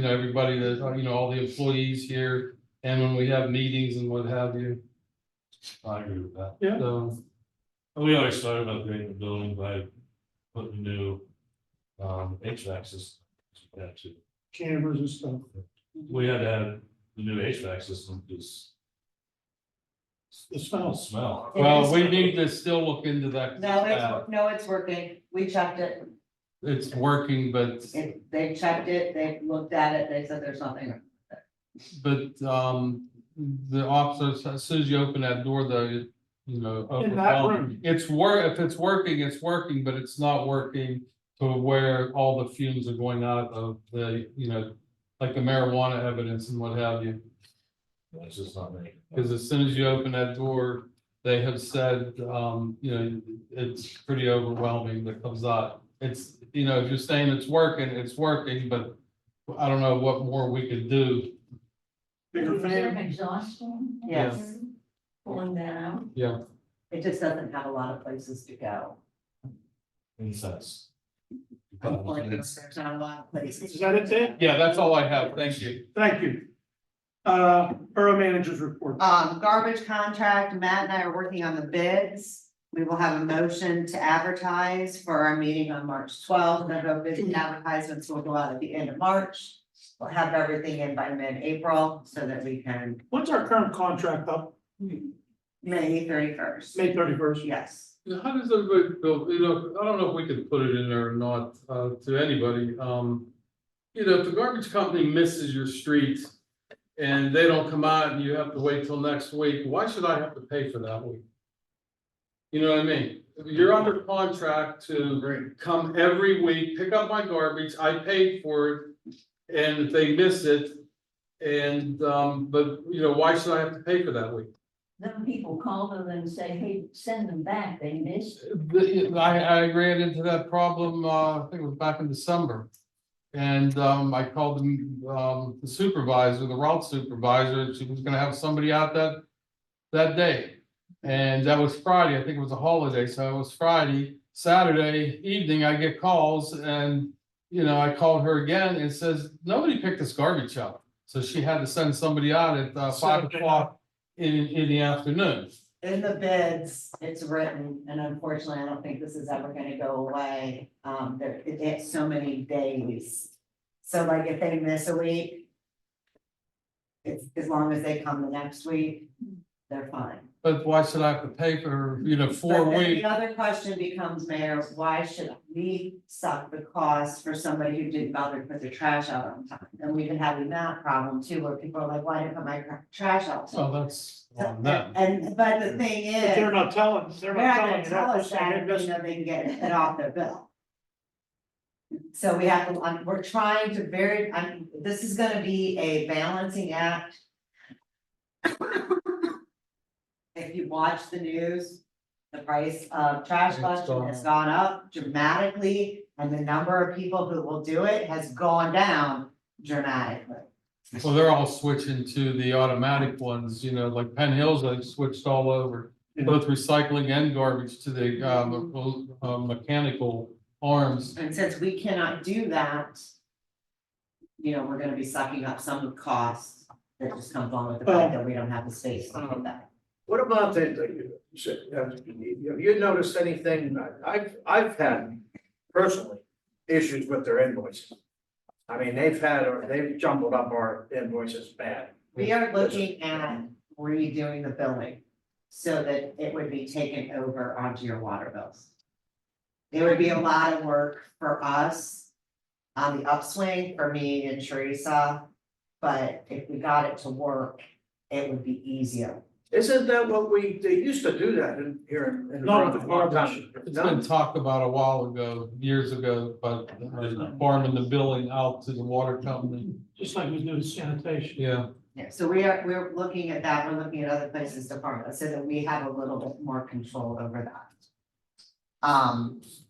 know, everybody that, you know, all the employees here, and when we have meetings and what have you, I agree with that. yeah, so. We always started upgrading the building by putting new HVAC systems. cameras and stuff. We had to have the new HVAC system because The smell. smell. Well, we need to still look into that. No, it's working, we checked it, It's working, but, they checked it, they looked at it, they said there's nothing. the officers, as soon as you open that door, though, you know. In that overwhelming. room. If it's working, but it's not working to where all the fumes are going out of the, you know, like the marijuana evidence and what have you. That's just not me. Because as soon as you open that door, they have said, you know, it's pretty overwhelming that comes out. It's, you know, if you're saying it's working, but I don't know what more we could do. Bigger Is there an fan. exhaust fan? Yes. Pulling that out? Yeah, It just doesn't have a lot of places to go. in sense. Unfortunately, there's not a lot of places. Is that it, Dave? Yeah, that's all I have. Thank you. Thank you. Borough managers report. Garbage contract, Matt and I are working on the bids. We will have a motion to advertise for our meeting on March 12th. And the bid advertisements will go out at the end of March. We'll have everything in by mid-April so that we can, When's our current contract up? May 31st. May 31st. Yes. How does everybody feel, you know, I don't know if we could put it in there or not, to anybody, you know, if the garbage company misses your street. And they don't come out and you have to wait till next week, why should I have to pay for that week? You know what I mean? You're under contract to come every week, pick up my garbage, I paid for it. And if they miss it, and, but, you know, why should I have to pay for that week? Then people call them and say, hey, send them back, they missed. I ran into that problem, I think it was back in December. And I called the supervisor, the route supervisor, she was gonna have somebody out that day. And that was Friday, I think it was a holiday, so it was Friday. Saturday evening, I get calls and, you know, I called her again and says, nobody picked this garbage up. So she had to send somebody out at 5 o'clock in the afternoon. In the bids, it's written, and unfortunately, I don't think this is ever gonna go away. It's so many days. So like if they miss a week, it's as long as they come the next week, they're fine. But why should I have to pay for, you know, 4 But then weeks? the other question becomes, Mayor, why should we suck the cost for somebody who didn't bother to put their trash out on time? And we've been having that problem too, where people are like, why didn't I put my trash out? Oh, that's on them. And, but the thing is. But they're not telling They're not you gonna that. tell us They're that, saying you know, they can get it off their bill. So we have to, we're trying to this is gonna be a balancing act. If you watch the news, the price of trash collection has gone up dramatically, and the number of people who will do it has gone down dramatically. Well, they're all switching to the automatic ones, you know, like Penn Hills, they switched all over, both recycling and garbage to the mechanical arms. And since we cannot do that, you know, we're gonna be sucking up some of the costs that just comes along with the fact that we don't have the space to do that. What about the, you said, have you noticed anything, I've had personally issues with their invoices. I mean, they've jumbled up our invoices bad. We are looking at redoing the billing so that it would be taken over onto your water bills. It would be a lot of work for us on the upswing for me and Teresa, but if we got it to work, it would be easier. Isn't that what they used to do that in here in. Not with the garbage. It's been talked about a while ago, years ago, but farming the billing out to the water company. Just like we do with sanitation. Yeah. Yeah, so we're looking at that, we're looking at other places to farm it, so that we have a little bit more control over that.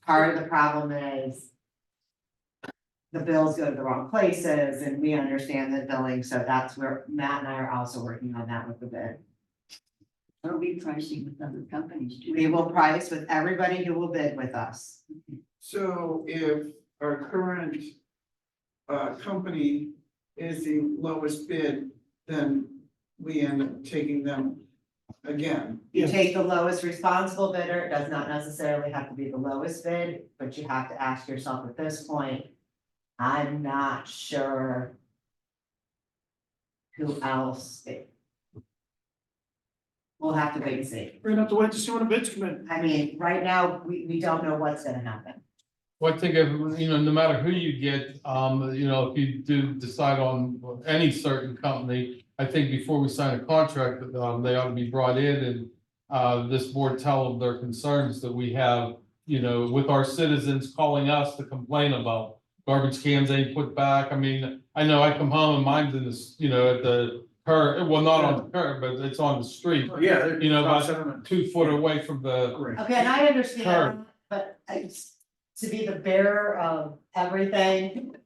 Part of the problem is the bills go to the wrong places, and we understand the billing, so that's where Matt and I are also working on that with the bid. Are we pricing with other companies too? We will price with everybody who will bid with us. So if our current company is the lowest bid, then we end up taking them again. You take the lowest responsible bidder, it does not necessarily have to be the lowest bid, but you have to ask yourself at this point, I'm not sure who else. We'll have to wait and see. We're gonna have to wait to see when the bids come in. I mean, right now, we don't know what's gonna happen. Well, I think if, you know, no matter who you get, you know, if you do decide on any certain company, I think before we sign a contract, they ought to be brought in and this board tell them their concerns that we have, you know, with our citizens calling us to complain about garbage cans they put back. I mean, I know I come home and mine's in this, you know, at the curb, well, not on the curb, but it's on the street. Yeah. You know, about 2 foot away from the. Okay, and I understand, but to be the bearer of everything,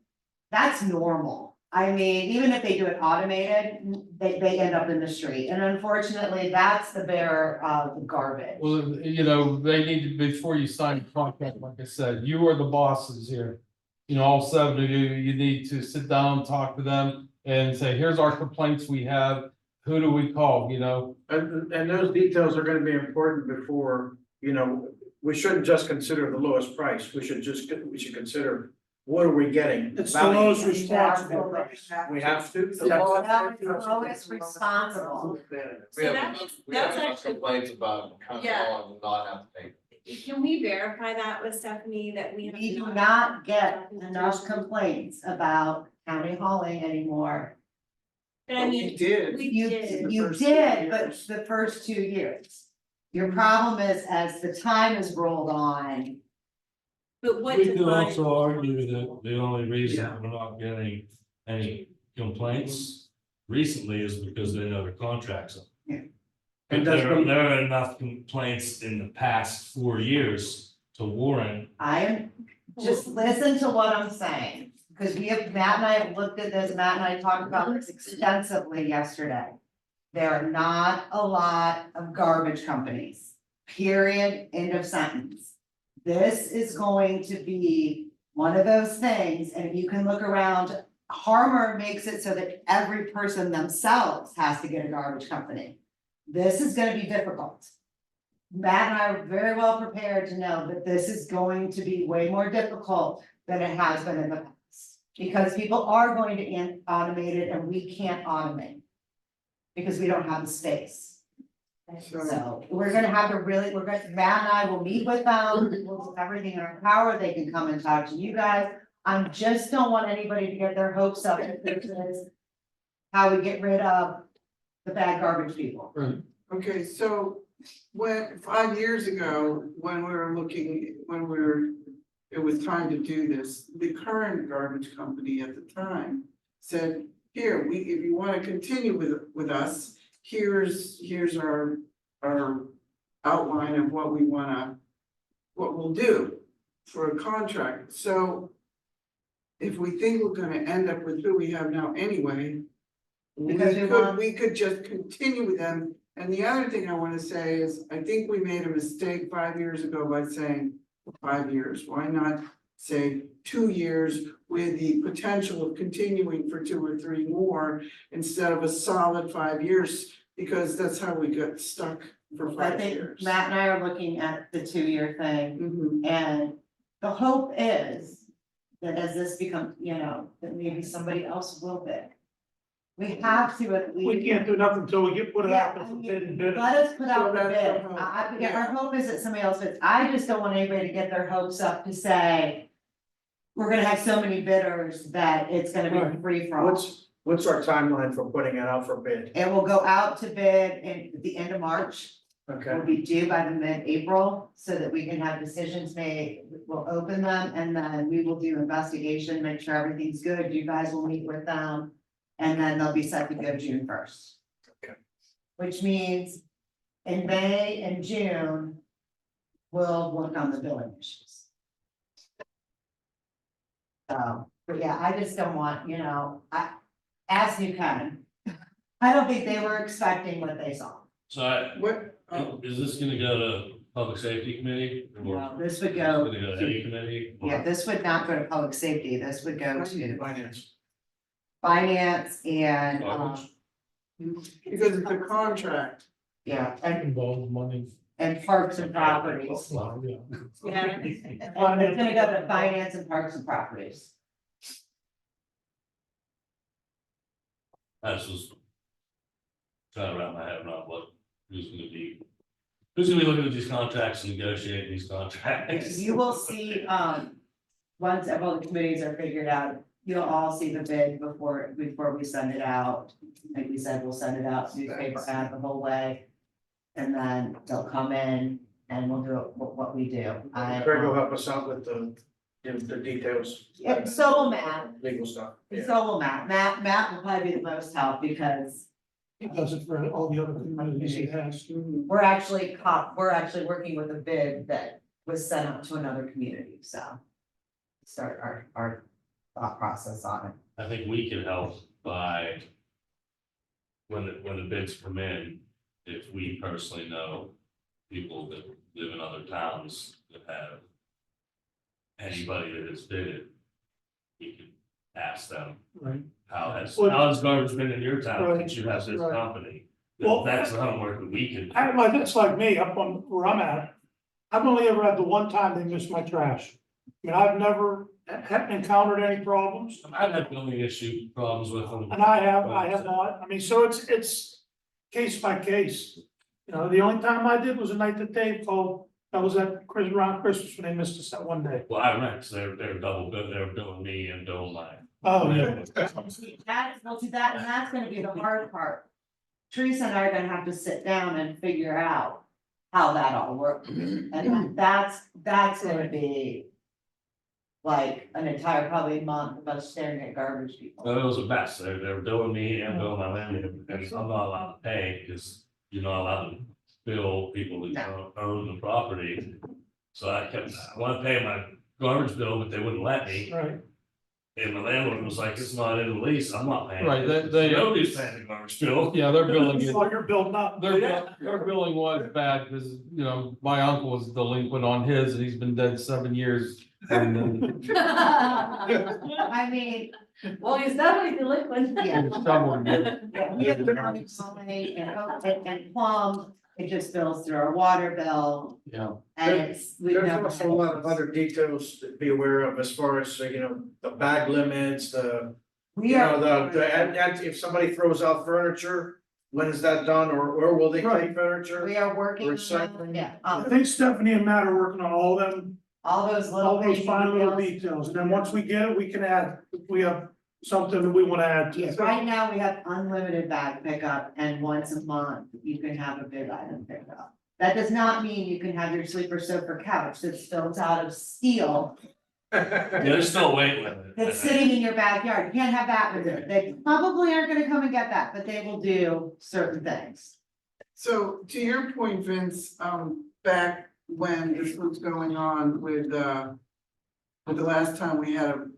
that's normal. I mean, even if they do it automated, they end up in the street, and unfortunately, that's the bearer of the garbage. Well, you know, they need to, before you sign a contract, like I said, you are the bosses here. You know, all seven of you, you need to sit down, talk to them and say, here's our complaints we have. Who do we call, you know? And those details are gonna be important before, you know, we shouldn't just consider the lowest price, we should consider, what are we getting? It's the lowest responsible Absolutely. price. We have to. The lowest responsible. So that's actually. Complaints about county Yeah. law and not have to pay. Can we verify that with Stephanie, that we have? We do not get enough complaints about county hauling anymore. But I mean, We did. we You, did. you first 2 did, but years. the first 2 years. Your problem is, as the time has rolled on, But what We could defines? also argue that the only reason we're not getting any complaints recently is because they know the contracts. Yeah. But And does there the- there are enough complaints in the past 4 years to warrant. I am, just listen to what I'm saying. Cause Matt and I have looked at this, Matt and I talked about this extensively yesterday. There are not a lot of garbage companies, period, end of sentence. This is going to be one of those things, and if you can look around, Harmer makes it so that every person themselves has to get a garbage company. This is gonna be difficult. Matt and I are very well prepared to know that this is going to be way more difficult than it has been in the past. Because people are going to automate it and we can't automate. Because we don't have the space. So we're gonna have to really, Matt and I will meet with them, we'll do everything in our power, they can come and talk to you guys. I just don't want anybody to get their hopes up if this is how we get rid of the bad garbage people. Okay, so when 5 years ago, when we were looking, it was time to do this, the current garbage company at the time said, here, if you wanna continue with us, here's our outline of what we'll do for a contract, so if we think we're gonna end up with who we have now anyway, we could just continue with them. And the other thing I wanna say is, I think we made a mistake 5 years ago by saying 5 years, why not say 2 years with the potential of continuing for 2 or 3 more instead of a solid 5 years, because that's how we got stuck for I 5 think years. Matt and I are looking at the 2-year thing, Mhm. and the hope is that as this becomes, that maybe somebody else will bid. We have to at least. We can't do nothing until we put it out Yeah, there for bid and bid. Let us put out the So that's bid. our hope. Our hope is that somebody else bids. I just don't want anybody to get their hopes up to say, we're gonna have so many bidders that it's gonna be Right. free for all. What's our timeline for putting it out for bid? It will go out to bid at the end of March. Okay, Will be due by the mid-April, so that we can have decisions made. We'll open them and then we will do investigation, make sure everything's good. You guys will meet with them. And then they'll be set to go June 1st. Okay. Which means in May and June, we'll work on the billing issues. So, but yeah, I just don't want, as you can. I don't think they were expecting what they saw. So What, is this gonna go to public safety committee? Or No, this would is go, it gonna go to any committee? Or- yeah, this would not go to public safety. This would go to finance. finance and, Garbage? because it's a contract, yeah, and, Involves money. and parks and properties. Well, yeah. Yeah. And it's gonna go to finance and parks and properties. I just was trying to wrap my head around who's gonna be looking at these contracts and negotiating these contracts. You will see, once all the committees are figured out, you'll all see the bid before we send it out. Like we said, we'll send it out, newspaper ad the whole way. And then they'll come in and we'll do what we do. Craig will help us out with the details. Yeah, so will Matt, Legal stuff, yeah. so will Matt. Matt will probably be the most help because He does it for all the other communities he has. we're actually working with a bid that was sent out to another community, so. Start our thought process on it, I think we can help by. When the bids come in, if we personally know people that live in other towns that have. Anybody that has bid it. We can ask them, Right. how has garbage been in your town Right. since you have this Right. company? Well- That's the homework that we can. I, like, it's like me, up on where I'm at, I've only ever had the one time they missed my trash. I mean, I've never encountered any problems, I've had building issue problems with them. and I have not, I mean, so it's case by case. You know, the only time I did was the night that Dave called, that was around Christmas when they missed us that one day. Well, I rent, so they're double bill, they're billing me and billing my. Oh, yeah. That's, well, see, that, and that's gonna be the hard part. Teresa and I are gonna have to sit down and figure out how that all works. And that's gonna be like an entire probably month of us staring at garbage people. It was a mess, they're billing me and billing my landlord, and I'm not allowed to pay, because you're not allowed to bill people that own the property. So I wanted to pay my garbage bill, but they wouldn't let me, Right, and the landlord was like, it's not in the lease, I'm not paying. Right, it." they- Nobody's paying the garbage bill. Yeah, their billing is, while you're building up. their billing was bad, because, you know, my uncle was delinquent on his, and he's been dead 7 years. And then I mean, Well, he's definitely delinquent. yeah. someone did. Yeah, we have the running money and plum, it just bills through our water bill, Yeah, and it's, we There's never. also a lot of other details to be aware of as far as, the bag limits, We are. and if somebody throws out furniture, when is that done, or will they take furniture? We are working, Recycling. yeah, I think Stephanie and Matt are working on all them, all those little. all those crazy fine little details. details, and then once we get it, we can add, if we have something that we wanna add to Yes, it. right now we have unlimited bag pickup, and once a month you can have a big item picked up. That does not mean you can have your sleeper sofa couch that's built out of steel, Yeah, there's still a weight limit. that's sitting in your backyard, you can't have that with it, they probably aren't gonna come and get that, but they will do certain things. So to your point, Vince, back when this was going on with the last time we had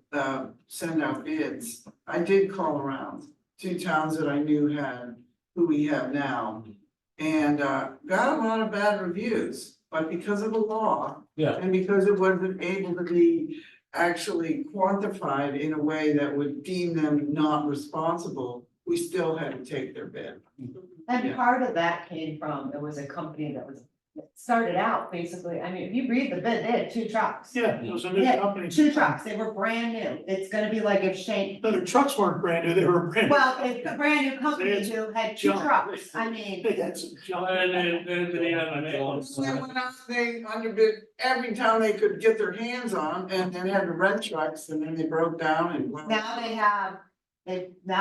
send out bids, I did call around 2 towns that I knew had who we have now. And got a lot of bad reviews, but because of the law. Yeah. And because it wasn't able to be actually quantified in a way that would deem them not responsible, we still had to take their bid. And Yeah. part of that came from, it was a company that started out basically, I mean, if you read the bid, they had 2 trucks. Yeah, it was a new Yeah, company. 2 trucks, they were brand new, it's gonna be like if Shane, No, the trucks weren't brand new, they were brand new. well, it's a brand new company They had who had 2 junk. trucks, I mean. They had some junk. And then they have my name. They went out, they underbid every town they could get their hands on and then had to rent trucks and then they broke down and. well, Now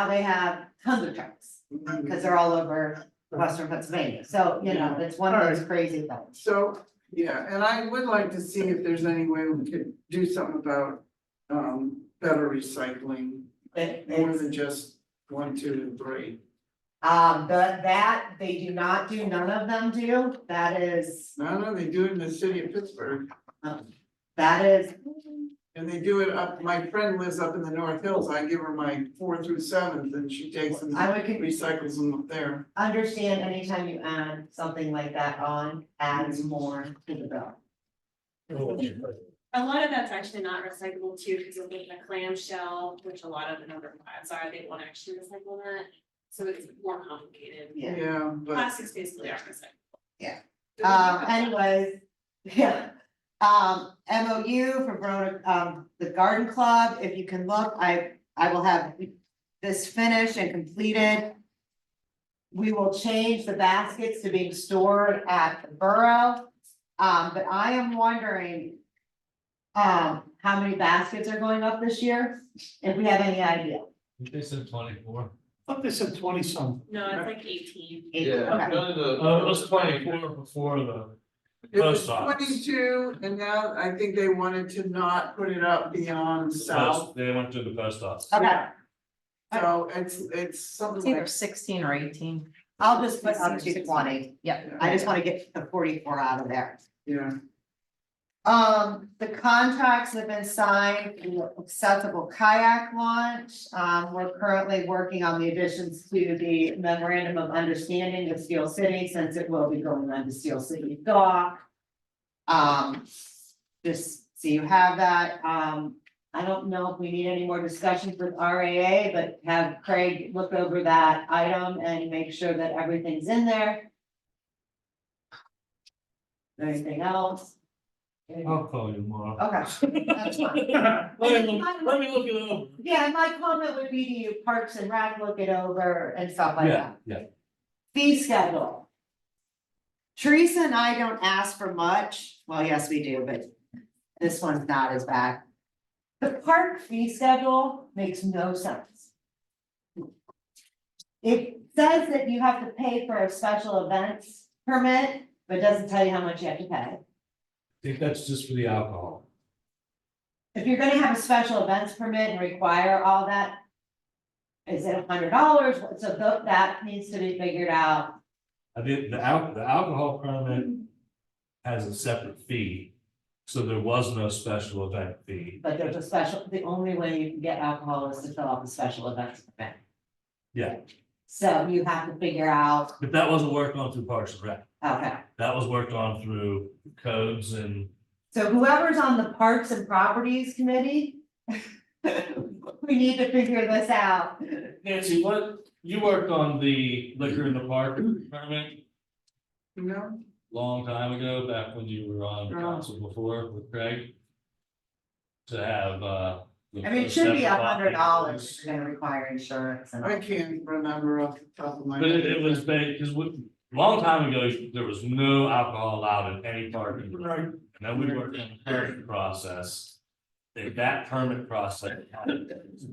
they have tons of trucks, cause they're all over western Pennsylvania, so, you know, it's one of those crazy things. So, yeah, and I would like to see if there's any way we could do something about better recycling, more than just 1, 2, and 3. That, they do not do, none of them do, that is, No, they do it in the city of Pittsburgh, that is, and they do it up, my friend lives up in the North Hills, I give her my 4 through 7s and she takes them, I would recycles them up there. understand anytime you add something like that on, adds more to the bill. A lot of that's actually not recyclable too, because of the clamshell, which a lot of the number 5s are, they won't actually recycle that. So it's more complicated. Yeah. Yeah, but. Plastics basically are recyclable. Anyways, yeah. MOU for Verona, the garden club, if you can look, I will have this finished and completed. We will change the baskets to being stored at the borough. But I am wondering, how many baskets are going up this year, if we have any idea. They said 24. I thought they said 20 some. No, it's like 18. Okay. It was 24 before the It was post office. 22, and now I think they wanted to not put it up beyond south, They went to the post office. Okay, so it's something like. 16 or 18. I'll just put up to 20, yeah, I just wanna get the 44 out of there. Yeah. The contracts have been signed, for the accessible kayak launch. We're currently working on the additions to the memorandum of understanding with Steel City, since it will be going on to Steel City Dock. Just so you have that, I don't know if we need any more discussions with RAA, but have Craig look over that item and make sure that everything's in there. Anything else? I'll call you tomorrow. Okay, that's fine. Let me look it over. Yeah, and my comment would be to you, Parks and Rec, look it over and stuff like Yeah, that. yeah. Fee schedule. Teresa and I don't ask for much, well, yes, we do, but this one's not as bad. The park fee schedule makes no sense. It says that you have to pay for a special events permit, but it doesn't tell you how much you have to pay. I think that's just for the alcohol. If you're gonna have a special events permit and require all that, is it $100? So that needs to be figured out. I think the alcohol permit has a separate fee, so there was no special event fee. But there's a special, the only way you can get alcohol is to fill out the special events permit. Yeah, So you have to figure out, but that wasn't worked on through Parks and Rec. okay, That was worked on through codes and, so whoever's on the Parks and Properties Committee. We need to figure this out. Nancy, you worked on the liquor in the park permit No, long time ago, back when you were on Oh. council before with Craig. To have, I mean, it should be $100 if you're gonna require insurance and. I can't remember off the top of my But head. it was because long time ago, there was no alcohol allowed in any park. And then we worked on the permit process. And that permit process had its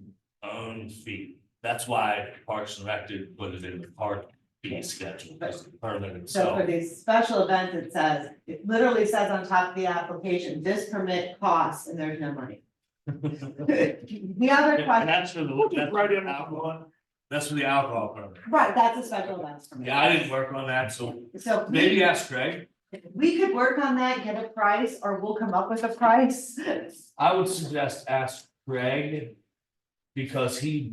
own fee. That's why Parks and Rec did put it in the park fee schedule, because the permit So itself. for these special events, it says, it literally says on top of the application, this permit costs, and there's no money. The other And question, that's for the, that's Right for in the the alcohol, that's for the alcohol permit. right, that's a special events permit. Yeah, I didn't work on that, so So maybe ask Craig. we could work on that, get a price, or we'll come up with a price. I would suggest ask Greg. Because he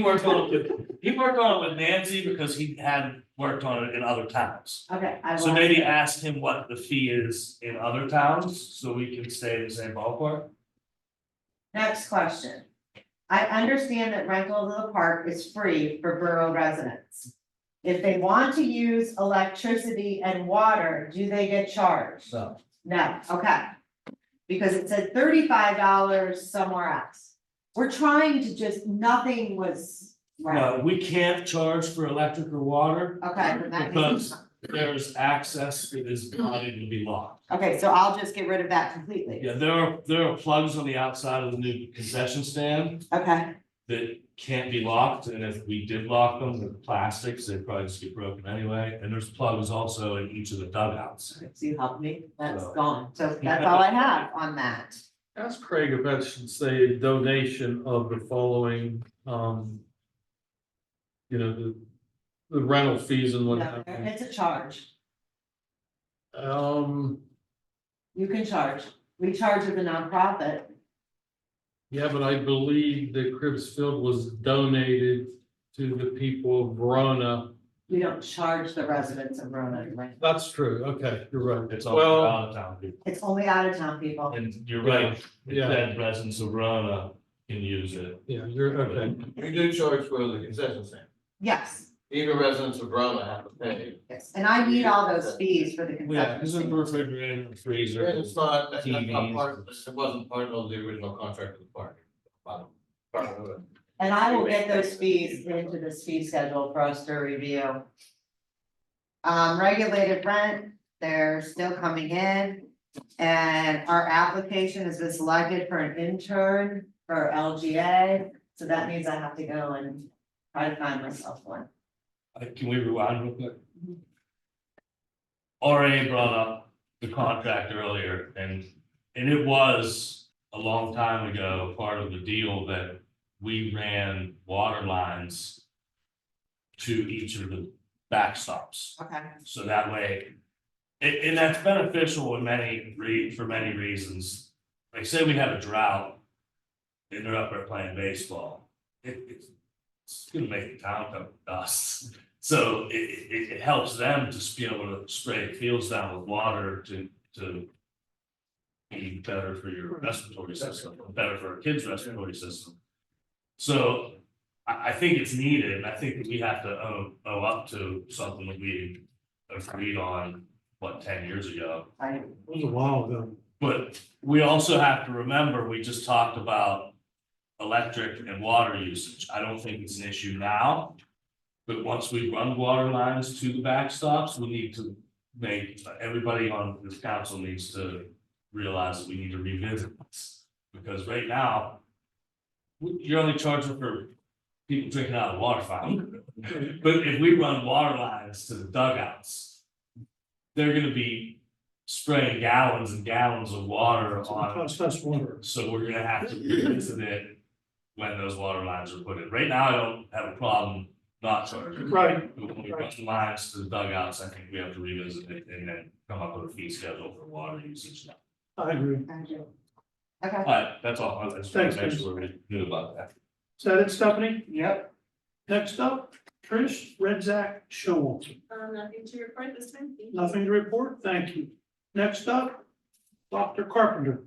worked on it with Nancy because he had worked on it in other towns. Okay, I will. So maybe ask him what the fee is in other towns, so we can stay in the same ballpark. Next question. I understand that rental of the park is free for borough residents. If they want to use electricity and water, do they get charged? So. No, okay. Because it said $35 somewhere else. We're trying to just, nothing was right. No, we can't charge for electric or water Okay, then that means, because there's access that is not able to be locked. okay, so I'll just get rid of that completely. Yeah, there are plugs on the outside of the new concession stand Okay, that can't be locked, and if we did lock them, they're plastics, they'd probably just get broken anyway, and there's plugs also in each of the dugouts. so you helped me, that's So. gone, so that's all I have on that. Ask Craig if that should say a donation of the following, the rental fees and what No, have you. it's a charge, Um, you can charge, we charge as a nonprofit. yeah, but I believe that Cribs Field was donated to the people of Verona. We don't charge the residents of Rona, right? That's true, okay, you're right. It's all Well, out of town people. It's only out of town people. And you're right, it Yeah. said residents of Rona can use it. yeah, you're, okay, We do charge for the concession stand. Yes, Even residents of Roma have to pay. yes, and I need all those fees for the Yeah, because concession. the refrigerator, the freezer. And it's not, that's not TVs. part, it wasn't part of the original contract with the park. Part of it. And I will get those fees into this fee schedule for us to review. Regulated rent, they're still coming in. And our application has been selected for an intern for LGA, so that means I have to go and try to find myself one. Can we rewind real quick? RA brought up the contract earlier, and it was a long time ago, part of the deal that we ran water lines to each of the backstops. Okay. So that way, And that's beneficial for many reasons. Like say we have a drought. And they're up there playing baseball. It's gonna make the town come to dust. So it helps them to be able to spray fields down with water to. Be better for your respiratory system, better for our kids' respiratory system. So I think it's needed, and I think that we have to owe up to something that we agreed on, what, 10 years ago. It was a while ago. But we also have to remember, we just talked about electric and water usage. I don't think it's an issue now. But once we run water lines to the backstops, we need to make, everybody on this council needs to realize that we need to revisit this. Because right now, you're only charging for people drinking out of the water fountain. But if we run water lines to the dugouts, they're gonna be spraying gallons and gallons of water on. Cost us water. So we're gonna have to revisit it when those water lines are put in. Right now, I don't have a problem not charging. Right. But when we run lines to the dugouts, I think we have to revisit it and then come up with a fee schedule for water usage. I agree. Thank you. Okay. Alright, that's all. I just wanted to make Thanks, sure we knew about that. Is that it, Stephanie? Yep. Next up, Trish Redzak Showalter. Nothing to report this time. Thank you. Nothing to report, thank you. Next up, Dr. Carpenter.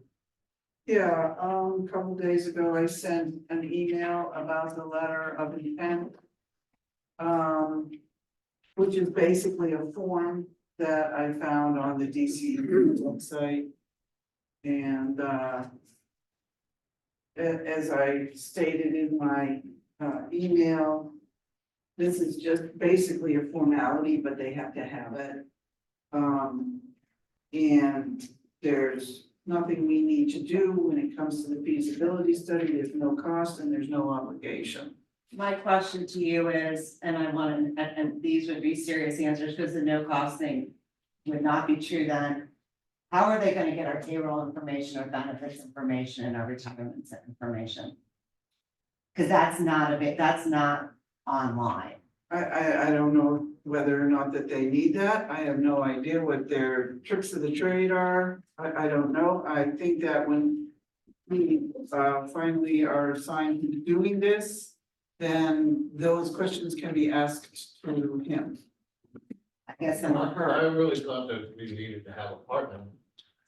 Yeah, a couple days ago, I sent an email about the letter of intent. Which is basically a form that I found on the DC website. And, as I stated in my, email, this is just basically a formality, but they have to have it. And there's nothing we need to do when it comes to the feasibility study. There's no cost and there's no obligation. My question to you is, and I want to, and these would be serious answers, because the no cost thing would not be true then. How are they gonna get our payroll information, our benefits information, and our retirement information? Because that's not a bit, that's not online. I don't know whether or not that they need that. I have no idea what their tricks of the trade are. I don't know. I think that when we finally are assigned to doing this, then those questions can be asked to him. I guess I'm not I her. really thought that we needed to have a partner,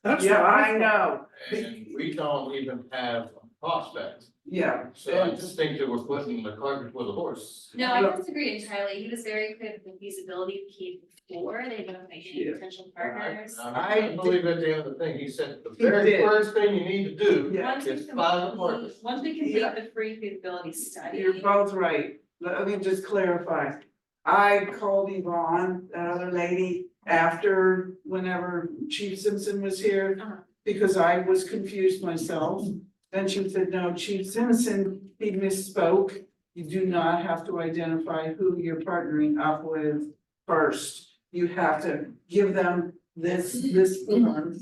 That's Yeah, what I know. and we don't even have a prospect. Yeah. So I just think that we're putting the cart before the horse. No, I disagree entirely. He was very clear that the feasibility came before they identified any Yeah. potential partners. I believe at the end of the thing, he said the He very did. first thing you need to do Yeah. Once we is file the partner. complete, once we complete the free feasibility study. You're both right. Let me just clarify. I called Yvonne, that other lady, after whenever Chief Simpson was here, Uh-huh. because I was confused myself. Then she said, no, Chief Simpson, he misspoke. You do not have to identify who you're partnering up with first. You have to give them this form.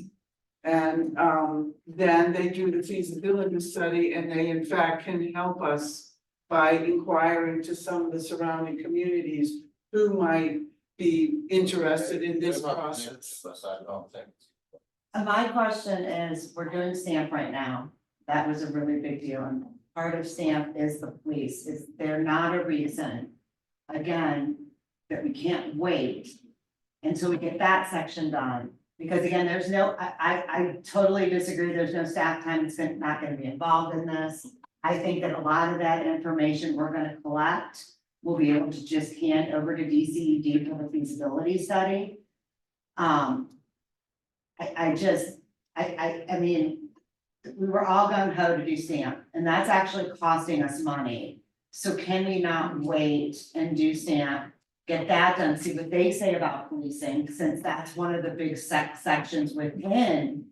And then they do the feasibility study, and they in fact can help us by inquiring to some of the surrounding communities who might be interested in this They're not process. unanimous, I don't think. My question is, we're doing STAMP right now. That was a really big deal, and part of STAMP is the police. Is there not a reason, again, that we can't wait until we get that section done? Because again, there's no, I totally disagree. There's no staff time that's not gonna be involved in this. I think that a lot of that information we're gonna collect, we'll be able to just hand over to DCED for the feasibility study. I mean, we were all gung ho to do STAMP, and that's actually costing us money. So can we not wait and do STAMP, get that done, see what they say about policing, since that's one of the big sections within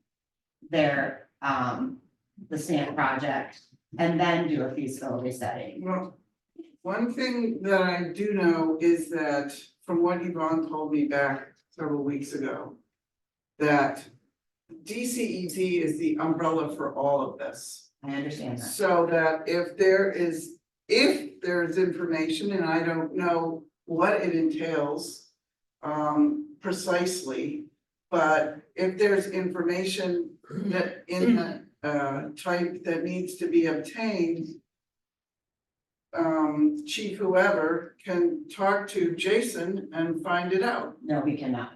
their, the STAMP project, and then do a feasibility study. Well, one thing that I do know is that from what Yvonne told me back several weeks ago, that DCED is the umbrella for all of this. I understand that. So that if there is information, and I don't know what it entails precisely, But if there's information that in that type that needs to be obtained. Chief whoever can talk to Jason and find it out. No, we cannot.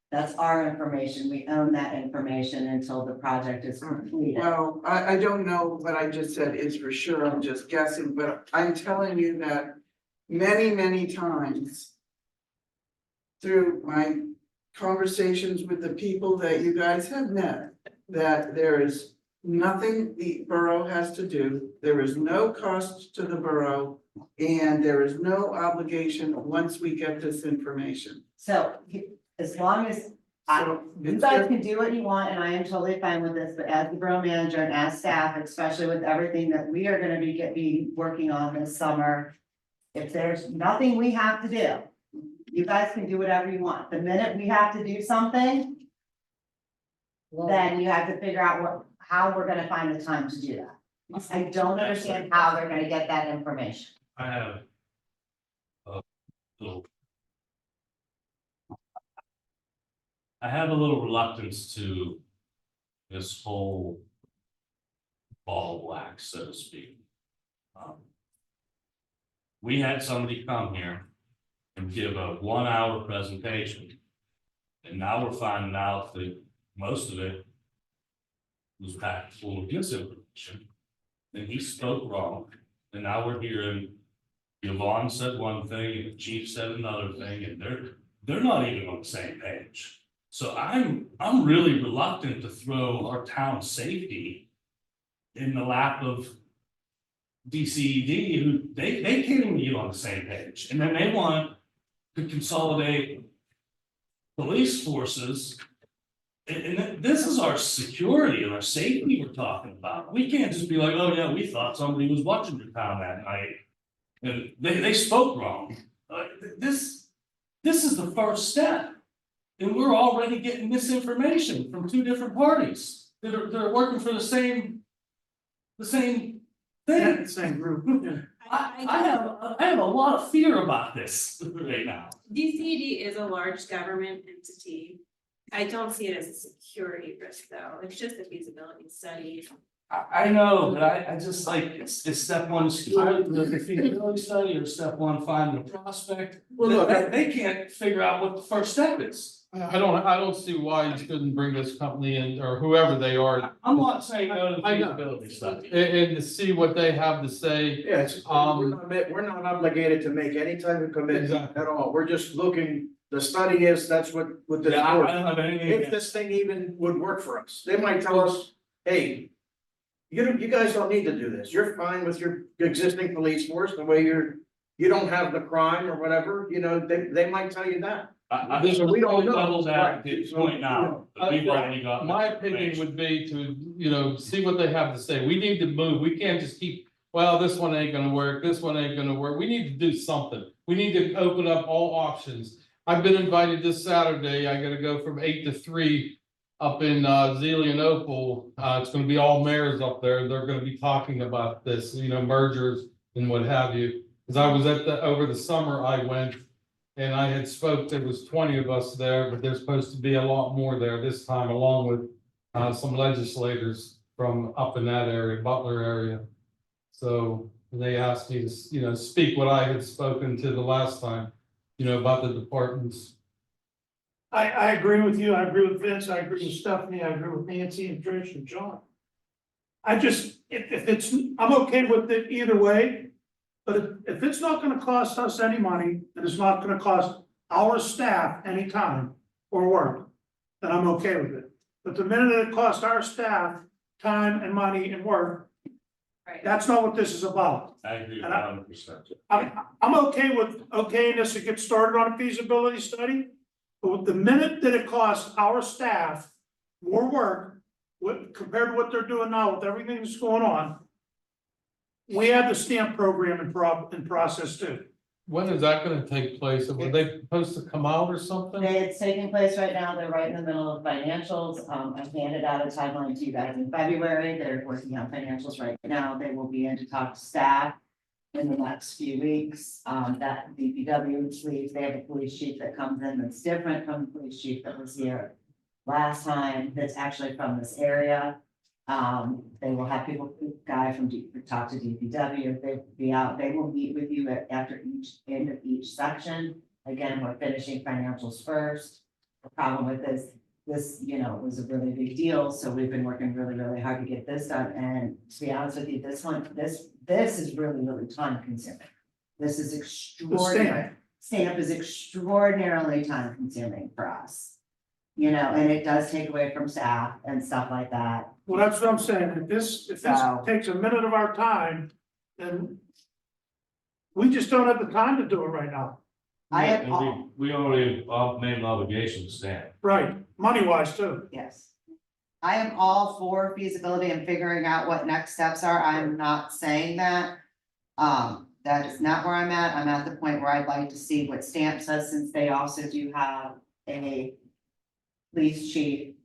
That's our information. We own that information until the project is completed. Well, I don't know what I just said is for sure, I'm just guessing, but I'm telling you that many times. Through my conversations with the people that you guys have met, that there is nothing the borough has to do. There is no cost to the borough, and there is no obligation once we get this information. So as long as you guys can do what you want, and I am totally fine with this, but as the borough manager and as staff, especially with everything that we are gonna be working on this summer. If there's nothing we have to do, you guys can do whatever you want. The minute we have to do something, then you have to figure out how we're gonna find the time to do that. I don't understand how they're gonna get that information. I have a little. I have a little reluctance to this whole ball of wax, so to speak. We had somebody come here and give a 1 hour presentation. And now we're finding out that most of it was packed full of disinformation. And he spoke wrong. And now we're hearing Yvonne said one thing and the chief said another thing, and they're not even on the same page. So I'm really reluctant to throw our town safety in the lap of DCED, who they can't even get on the same page, and then they want to consolidate police forces. And this is our security and our safety we're talking about. We can't just be like, oh yeah, we thought somebody was watching your town that night. And they spoke wrong. This is the first step. And we're already getting misinformation from two different parties that are working for the same thing. Same group. Yeah. I have a lot of fear about this right now. DCD is a large government entity. I don't see it as a security risk, though. It's just a feasibility study. I know, but I just like, it's step one, the feasibility study, or step one, finding a prospect. Well, look, They can't figure out what the first step is. I don't see why you shouldn't bring this company in, or whoever they are, I'm not saying no to the I know. feasibility study. and to see what they have to say. Yes, we're not obligated to make any type of commitment Exactly. at all. We're just looking, the study is, that's what this Yeah, I for. don't have anything If against. this thing even would work for us, they might tell us, hey. You guys don't need to do this. You're fine with your existing police force, the way you don't have the crime or whatever, they might tell you that. We don't know. Devil's advocate point now, but we've already got. My opinion would be to, see what they have to say. We need to move. We can't just keep, well, this one ain't gonna work, this one ain't gonna work. We need to do something. We need to open up all options. I've been invited this Saturday. I gotta go from 8 to 3 up in Zelienople. It's gonna be all mayors up there. They're gonna be talking about this, mergers and what have you. Cause I was over the summer I went. And I had spoke, there was 20 of us there, but there's supposed to be a lot more there this time, along with some legislators from up in that area, Butler area. So they asked me to, speak what I had spoken to the last time, about the departments. I agree with you. I agree with Vince. I agree with Stephanie. I agree with Nancy and Trish and John. I'm okay with it either way. But if it's not gonna cost us any money, and it's not gonna cost our staff any time or work, then I'm okay with it. But the minute it costs our staff time and money and work, Right. that's not what this is about. I agree And I- 100%. I'm okay with okaying this to get started on a feasibility study. But with the minute that it costs our staff more work, compared to what they're doing now with everything that's going on. We have the stamp program in process too. When is that gonna take place? Were they supposed to come out or something? It's taking place right now. They're right in the middle of financials. I handed out a timeline to you guys in February. They're working on financials right now. They will be in to talk to staff in the next few weeks. That DPW leaves, they have a police chief that comes in that's different from the police chief that was here last time that's actually from this area. They will have people, guy from talk to DPW, they be out, they will meet with you after each end of each section. Again, we're finishing financials first. The problem with this, you know, was a really big deal, so we've been working really, really hard to get this done, and to be honest with you, this is really, really time consuming. This is extraordinary, stamp is extraordinarily time consuming for us. You know, and it does take away from staff and stuff like that. Well, that's what I'm saying, if this So- takes a minute of our time, then we just don't have the time to do it right now. I Yeah, have and all, we already made an obligation to stand. Right, money wise too. yes. I am all for feasibility and figuring out what next steps are. I'm not saying that. That is not where I'm at. I'm at the point where I'd like to see what Stamp says, since they also do have a police chief.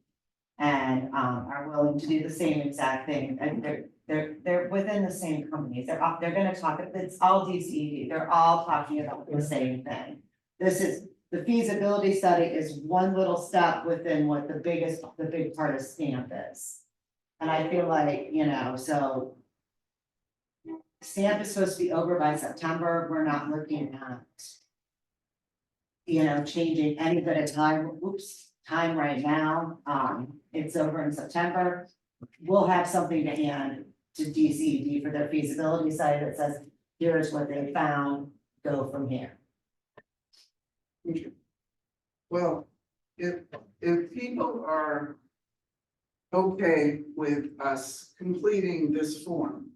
And are willing to do the same exact thing, and they're within the same companies, they're gonna talk, it's all DCED, they're all talking about the same thing. This is, the feasibility study is one little step within what the big part of Stamp is. And I feel like, you know, so. Stamp is supposed to be over by September, we're not looking at. You know, changing any bit of time right now, it's over in September. We'll have something to hand to DCD for their feasibility study that says, here's what they found, go from here. Well, if people are okay with us completing this form,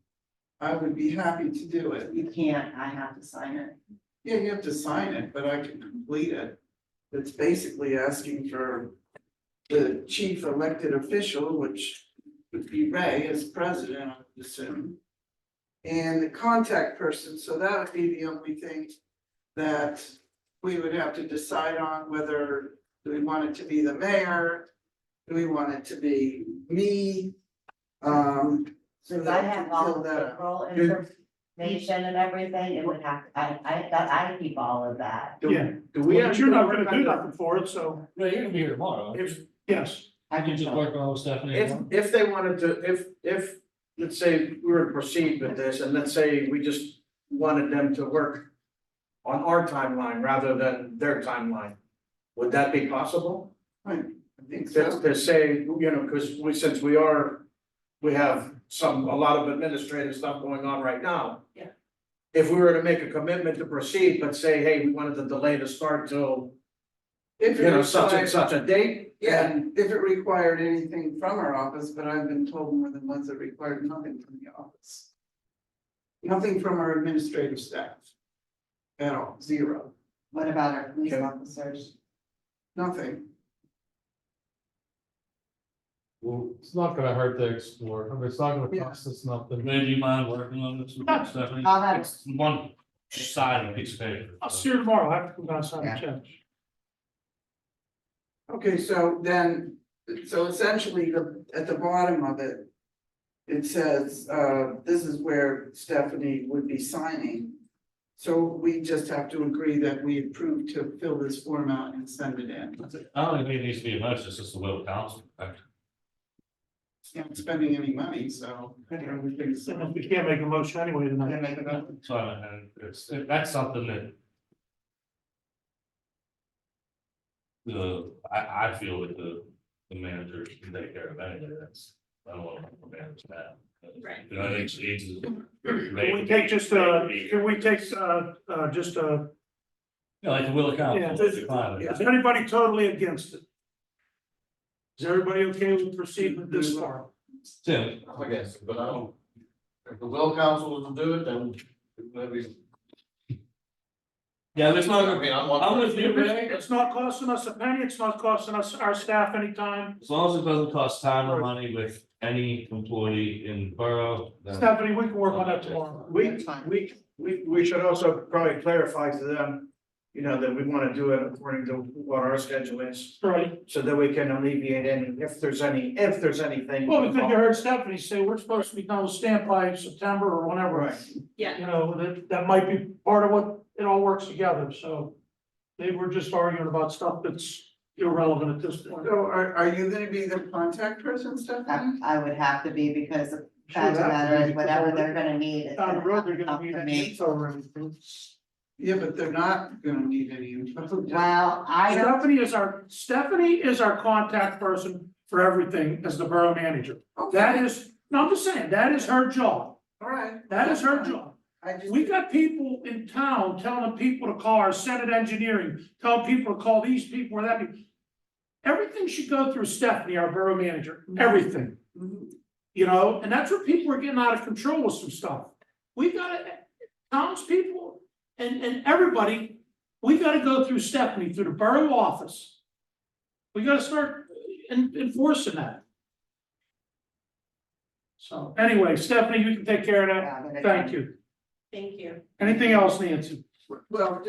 I would be happy to do it. You can't, I have to sign it. Yeah, you have to sign it, but I can complete it. It's basically asking for the chief elected official, which would be Ray as president, I would assume. And the contact person, so that would be the only thing that we would have to decide on, whether do we want it to be the mayor? Do we want it to be me? So Since I have all fill the that out. role information and everything, it would have, I keep all of that. Yeah. Do we? But you're not gonna do nothing for it, so, No, you're gonna be here tomorrow. yes, I can just work on with Stephanie. If they wanted to, if, let's say we were to proceed with this, and let's say we just wanted them to work on our timeline rather than their timeline, would that be possible? I think so. To say, you know, because since we have a lot of administrative stuff going on right now. Yeah. If we were to make a commitment to proceed, but say, hey, we wanted to delay the start till, If you it know, such and required, such a date. yeah, if it required anything from our office, but I've been told more than once it required nothing from the office. Nothing from our administrative staff. At all, zero, What about our police Okay. officers? nothing. Well, it's not gonna hurt to explore, I mean, it's not gonna Yeah. cost us nothing. Ray, do you mind working on this with Stephanie? I'll have- It's one side of a piece of paper. I'll see you tomorrow, I have to come down and sign the check. Okay, so then, so essentially, at the bottom of it. It says, this is where Stephanie would be signing. So we just have to agree that we approve to fill this form out and send it in. I don't think it needs to be a motion, it's just the will of council. It's not spending any money, so. Everything's. And we can't make a motion anyway tonight. So, and that's something that. I feel that the manager can take care of anyway, I don't want to manage that. Right. You know, I think it's easy. Can we take just Yeah, like the will of council. Yeah. if you're fine with is that. anybody totally against it? Is everybody okay with proceed with this form? Tim, I guess, but I don't, if the will council will do it, then maybe. yeah, there's not I gonna mean, be, I'm. I'm with you, Ray. It's not costing us a penny, it's not costing us, our staff any time. As long as it doesn't cost time or money with any employee in the borough, then. Stephanie, we can work on that tomorrow. We should also probably clarify to them, you know, that we want to do it according to what our schedule is. Right, So that we can alleviate any, if there's anything. well, because you heard Stephanie say, we're supposed to be done with stamp by September or whenever. Right. Yeah. You know, that might be part of what, it all works together, so. They were just arguing about stuff that's irrelevant at this point. So are you gonna be the contact person, Stephanie? I would have to be because the Sure, fact of the that matter would is be whatever because they're gonna need. it's Down the road, they're have to gonna come need to any me. info or anything. Yeah, but they're not gonna need any info. Well, I don't, Stephanie is our contact person for everything as the borough manager. That is, no, I'm just saying, that is her job. All right. That is her that's fine. job. I just. We got people in town telling people to call our Senate Engineering, telling people to call these people or that people. Everything should go through Stephanie, our borough manager, everything. Mhm. You know, and that's where people are getting out of control with some stuff. We gotta, townspeople and everybody, we gotta go through Stephanie, through the borough office. We gotta start enforcing that. So anyway, Stephanie, you can take care of yeah, that. but Thank you. Thank you. Anything else, Nancy? Well,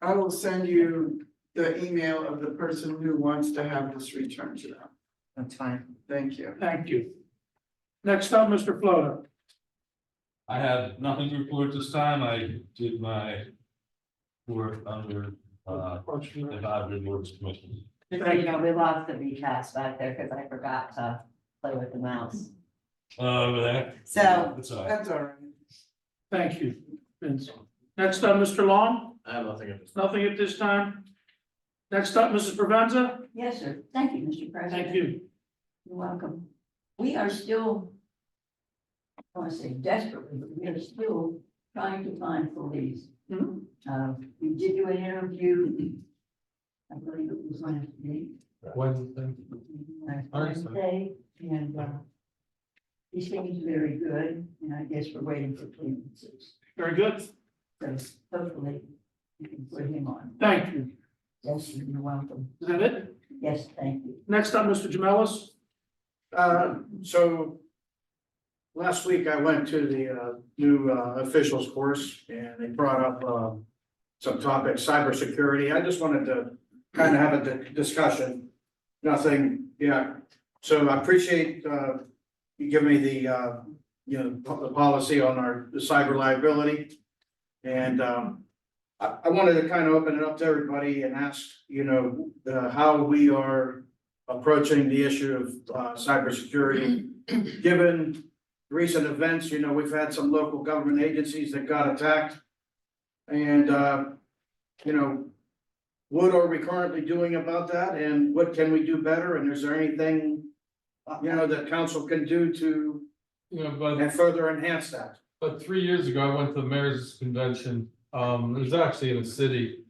I will send you the email of the person who wants to have this returned to them. That's fine. Thank you. Thank you. Next up, Mr. Floto. I have nothing to report this time. I did my work under, advisory boards commission. Just so you know, we lost the VCAS back there because I forgot to play with the mouse. Over there. So- That's all right. That's all right. Thank you, Vince. Next up, Mr. Long, I have nothing at this. nothing at this time. Next up, Mrs. Provenza, Yes, sir. Thank you, Mr. President. thank you. You're welcome. We are still, I want to say desperately, but we are still trying to find police. Mhm. We did do an interview. I believe it was last week. Wednesday. Last Thursday. Wednesday, and, he seems very good, and I guess we're waiting for clearances. Very good, So hopefully we can put him on. thank you. Yes, you're welcome. Is that it? Yes, thank you. Next up, Mr. Jamelis. So last week I went to the new officials course and they brought up some topics, cybersecurity. I just wanted to kind of have a discussion. Nothing, yeah. So I appreciate you giving me the the policy on the cyber liability. And I wanted to kind of open it up to everybody and ask, how we are approaching the issue of cybersecurity. Given recent events, we've had some local government agencies that got attacked. And, what are we currently doing about that and what can we do better? And is there anything, that council can do to and further enhance that? But 3 years ago, I went to the mayor's convention, it was actually in a city.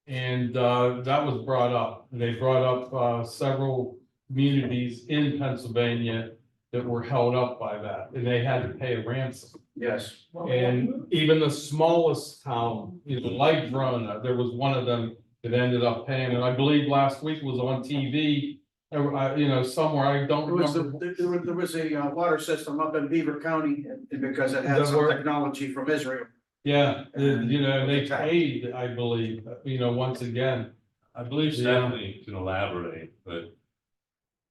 And that was brought up, and they brought up several communities in Pennsylvania that were held up by that, and they had to pay a ransom. Yes. And even the smallest town, like Verona, there was one of them that ended up paying, and I believe last week was on TV. Somewhere, I don't remember. There was a water system up in Beaver County and because it had some technology from Israel. Yeah, And they attacked. paid, I believe, once again. I believe Yeah. Stephanie can elaborate, but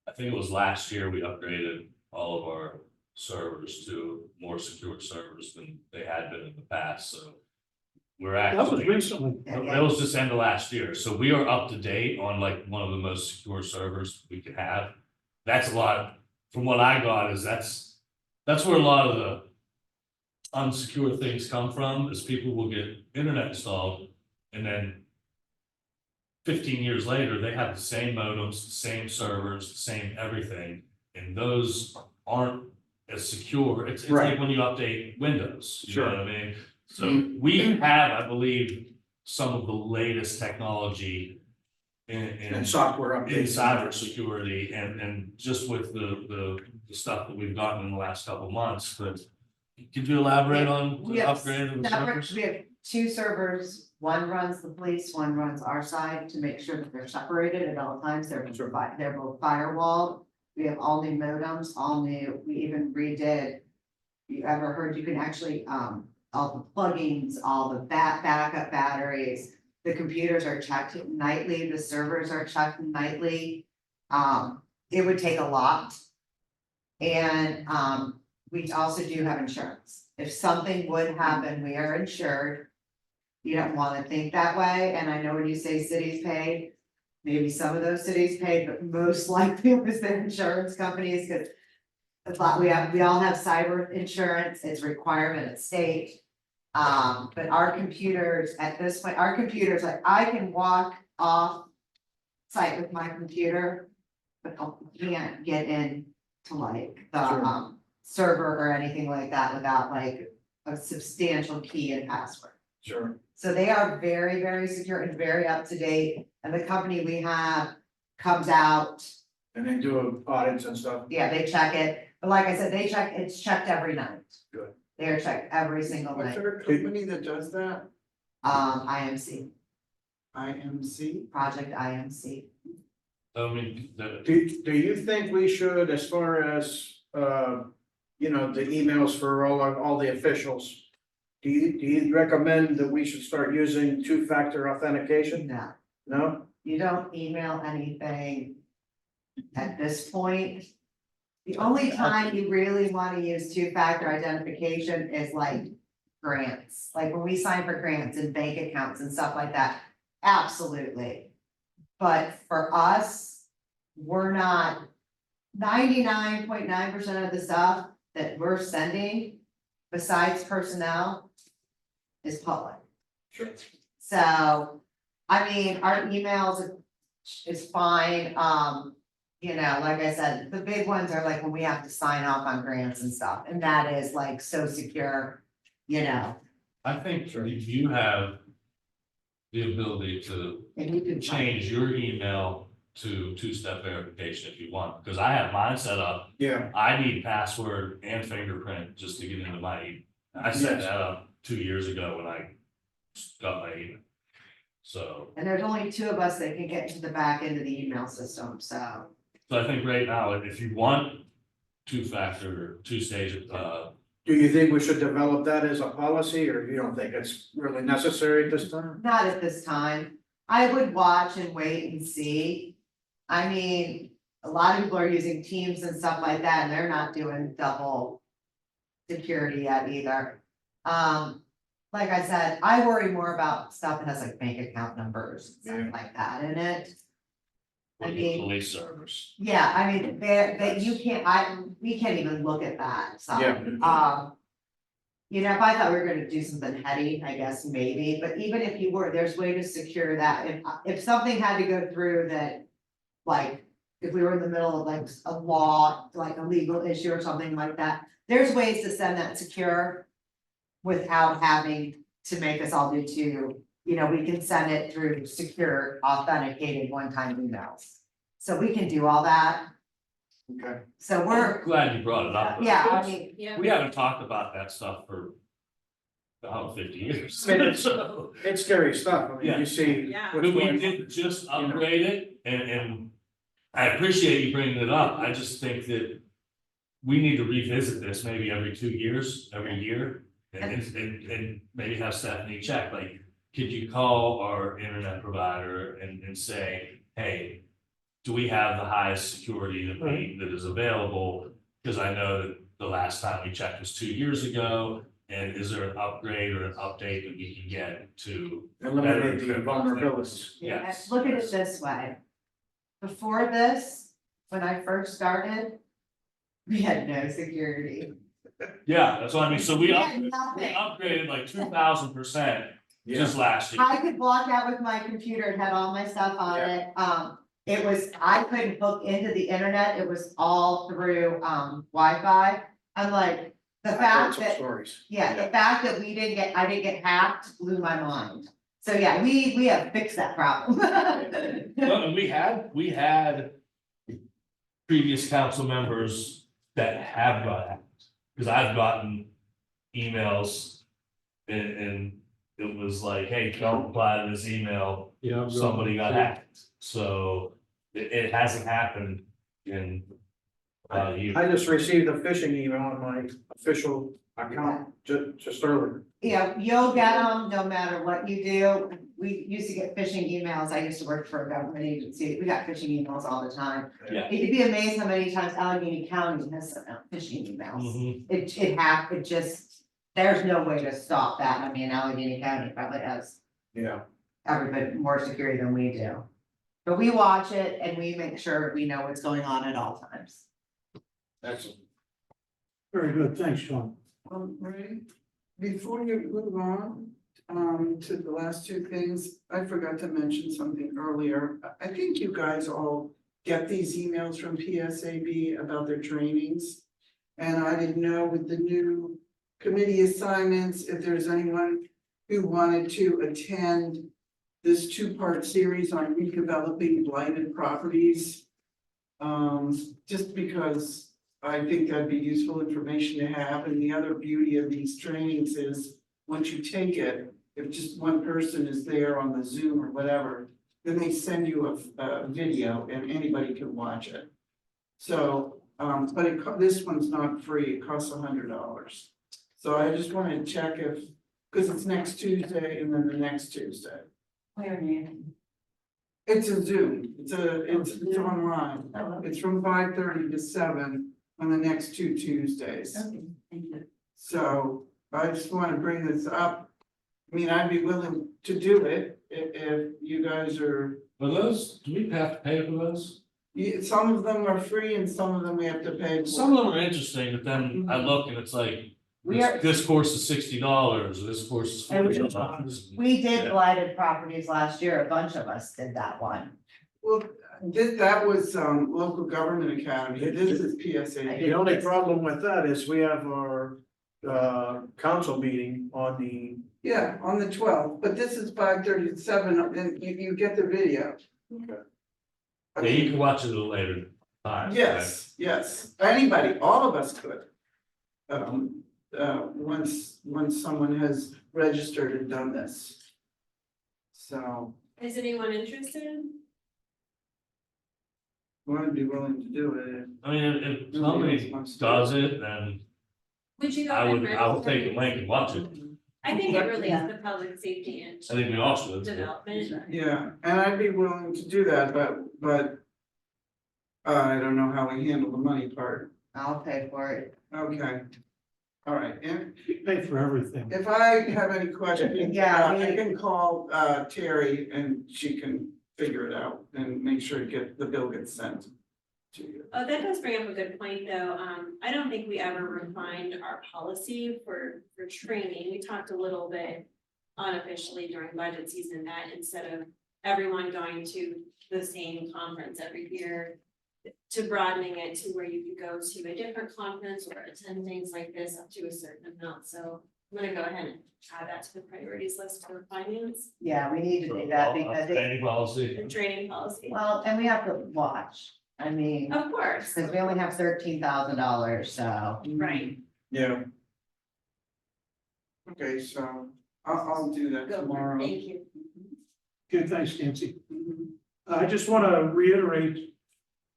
I think it was last year we upgraded all of our servers to more secure servers than they had been in the past, so. We're That was actually, recently. that was just end of last year, so we are up to date on like one of the most secure servers we could have. That's a lot, from what I got is that's where a lot of the unsecure things come from, is people will get internet installed and then 15 years later, they have the same modems, the same servers, the same everything, and those aren't as secure. It's like when you update Windows, you know what I mean? So we have, I believe, some of the latest technology in software updates. in cybersecurity and just with the stuff that we've gotten in the last couple of months, but could you elaborate on the Yes. upgrade of the Separate, servers? we have two servers, one runs the police, one runs our side to make sure that they're separated at all times, they're both firewalled. We have all new modems, we even redid. You ever heard, you can actually, all the plugins, all the backup batteries, the computers are checked nightly, the servers are checked nightly. It would take a lot. And, we also do have insurance. If something would happen, we are insured. You don't wanna think that way, and I know when you say cities pay, maybe some of those cities paid, but most likely it was their insurance companies, because we all have cyber insurance, it's a requirement at state. But our computers, at this point, our computers, like, I can walk off site with my computer, but I can't get in to like the, Sure. Server or anything like that without like a substantial key and password. Sure. So they are very, very secure and very up to date, and the company we have comes out, And they do audits and stuff. yeah, they check it, but like I said, it's checked every night. Good. They are checked every single What's night, there a company that does that? IMC, IMC? Project IMC. I mean, Do you think we should, as far as, you know, the emails for all the officials? Do you recommend that we should start using two-factor authentication? No, No? you don't email anything at this point. The only time you really wanna use two-factor identification is like grants, like when we sign for grants and bank accounts and stuff like that, absolutely. But for us, we're not, 99.9% of the stuff that we're sending, besides personnel, is public. Sure. So, I mean, our emails is fine, you know, like I said, the big ones are like when we have to sign off on grants and stuff, and that is like so secure, you know. I think if you have the ability to And you can change your email to two-step verification if you want, because I have mine set up. Yeah. I need password and fingerprint just to get into my, I set Yes. that up 2 years ago when I got my email. So, And there's only two of us that can get to the back end of the email system, so. so I think right now, if you want two-factor, two-stage, Do you think we should develop that as a policy, or you don't think it's really necessary at this time? Not at this time. I would watch and wait and see. I mean, a lot of people are using Teams and stuff like that, and they're not doing double security yet either. Like I said, I worry more about stuff that has like bank account numbers and stuff like that in it. I mean, police servers. yeah, I mean, you can't, we can't even look at that, so. Yeah. You know, if I thought we were gonna do something heady, I guess maybe, but even if you were, there's way to secure that. If something had to go through that, like, if we were in the middle of like a law, like a legal issue or something like that, there's ways to send that secure without having to make us all do two. You know, we can send it through secure, authenticated one-time emails. So we can do all that. Okay. So we're, Glad you brought it up. yeah, I mean, Yeah. We haven't talked about that stuff for about 50 years. So, It's scary stuff. I mean, Yeah. you see. Yeah. what's but we going on. did just upgrade it and I appreciate you bringing it up. I just think that we need to revisit this maybe every 2 years, every year. And maybe have Stephanie check, like, could you call our internet provider and say, hey, do we have the highest security that is available? Because I know that the last time we checked was 2 years ago, and is there an upgrade or an update that we can get to? Eliminate the vulnerabilities. Yes. look at it this way. Before this, when I first started, we had no security. Yeah, that's what I mean, so we had nothing. upgraded like 2,000% just last year. I could walk out with my computer and had all my stuff on it. It was, I couldn't hook into the internet. It was all through, Wi-Fi. I'm like, the I've heard fact some that, stories. yeah, the fact that I didn't get hacked blew my mind. So yeah, we have fixed that problem. Well, and we had previous council members that have got hacked, because I've gotten emails and it was like, hey, don't reply to this email, Yeah. somebody got hacked. So it hasn't happened in about a year. I just received a phishing email on my official account just earlier. Yeah, you'll get them no matter what you do. We used to get phishing emails. I used to work for a government agency. We got phishing emails all the time. Yeah. You'd be amazed how many times Allegheny County has sent out phishing emails. Mhm. It just, there's no way to stop that. I mean, Allegheny County probably has Yeah. every bit more security than we do. But we watch it and we make sure we know what's going on at all times. Excellent. Very good, thanks, Sean. Ray, before you move on, to the last two things, I forgot to mention something earlier. I think you guys all get these emails from PSAB about their trainings. And I didn't know with the new committee assignments, if there's anyone who wanted to attend this two-part series on redeveloping blighted properties. Just because I think that'd be useful information to have, and the other beauty of these trainings is, once you take it, if just one person is there on the Zoom or whatever, then they send you a video and anybody can watch it. So, but this one's not free, it costs $100. So I just wanted to check if, because it's next Tuesday and then the next Tuesday. Where, Nancy? It's a Zoom, it's online, it's from 5:30 to 7 on the next two Tuesdays. Okay, thank you. So I just wanna bring this up. I mean, I'd be willing to do it if you guys are, Are those, do we have to pay for those? some of them are free and some of them we have to pay for. Some of them are interesting, but then I look and it's like, We are, this course is $60, this course is $40. we did blighted properties last year, a bunch of us did that one. Well, that was local government academy, this is PSA. The only problem with that is we have our council meeting on the, Yeah, on the 12th, but this is 5:30 to 7, and you get the video. Yeah, you can watch it at a later time. Yes, anybody, all of us could. Once someone has registered and done this. So, Is anyone interested? I'd be willing to do it. I mean, if somebody does it, then Would you go? I and will register? take the link and watch it. I think it really is the public safety and I think we all should. development. Yeah, and I'd be willing to do that, but I don't know how we handle the money part. I'll pay for it. Okay. All right, and You pay for everything. if I have any questions, Yeah, I can call Terry and she can figure it out and make sure the bill gets sent to you. Oh, that does bring up a good point, though. I don't think we ever refined our policy for training. We talked a little bit unofficially during budget season that instead of everyone going to the same conference every year, to broadening it to where you could go to a different conference or attend things like this up to a certain amount. So I'm gonna go ahead and add that to the priorities list for finance, Yeah, we need to do that because Any policy. the training policy. well, and we have to watch. I mean, Of course, because we only have $13,000, so. right. Yeah. Okay, so I'll do that Go for it. tomorrow. Thank you. Good, thanks, Nancy. Mhm. I just want to reiterate,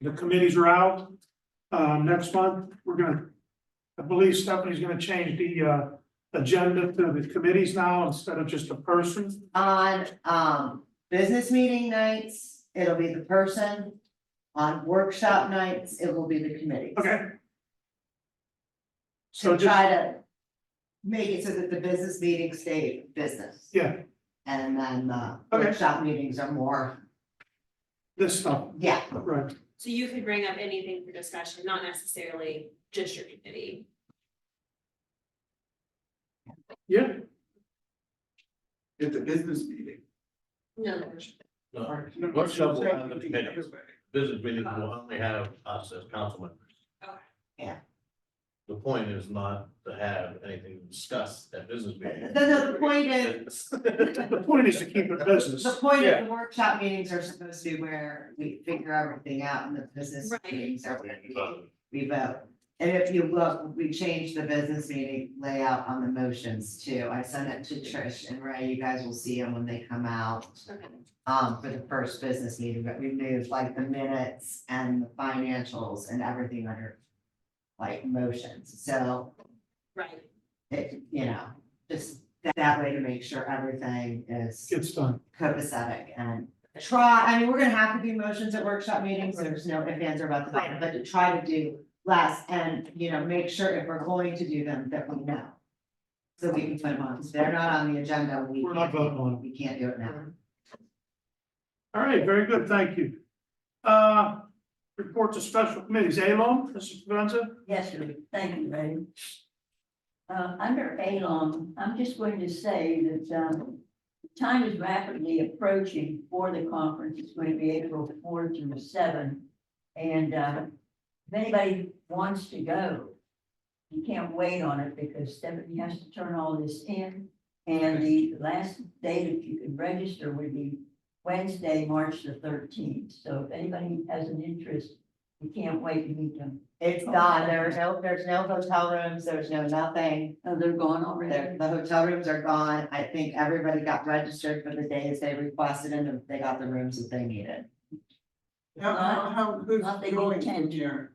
the committees are out. Next month, I believe Stephanie's gonna change the agenda to the committees now instead of just a person. On business meeting nights, it'll be the person. On workshop nights, it will be the committee. Okay. So To just, try to make it so that the business meetings stay business. yeah, And then the Okay. workshop meetings are more, this stuff, yeah, right. So you could bring up anything for discussion, not necessarily just your committee. Yeah, At the business meeting. No. No, workshop will have the committee. Business meetings will only have us as council members. Okay. Yeah. The point is not to have anything to discuss at business meeting. the point is, the point is to keep it business. the point of the workshop meetings are supposed to be where we figure everything out, and the business Right. meetings are where we vote. And if you look, we changed the business meeting layout on the motions too. I sent it to Trish and Ray. You guys will see them when they come out. Okay. For the first business meeting, but we moved like the minutes and the financials and everything under like motions. So Right. it, just that way to make sure everything is Gets done. copacetic and I mean, we're gonna have to do motions at workshop meetings. There's no ifs, ands, or about that, but to try to do less and, make sure if we're going to do them that we know. So we can put them on. If they're not on the agenda, We're not voting on them. we can't do it now. All right, very good, thank you. Reports of special committees, Alon, Mrs. Provenza? Yes, sir. Thank you, Ray. Under ALOM, I'm just going to say that, time is rapidly approaching for the conference. It's going to be April 4 through 7. And, if anybody wants to go, you can't wait on it because Stephanie has to turn all this in. And the last day that you can register would be Wednesday, March the 13th. So if anybody has an interest, you can't wait to meet them. It's done, there's no hotel rooms, there's no nothing. Oh, they're gone already? The hotel rooms are gone. I think everybody got registered for the days they requested and they got the rooms that they needed. Who's Not they going intend. from here?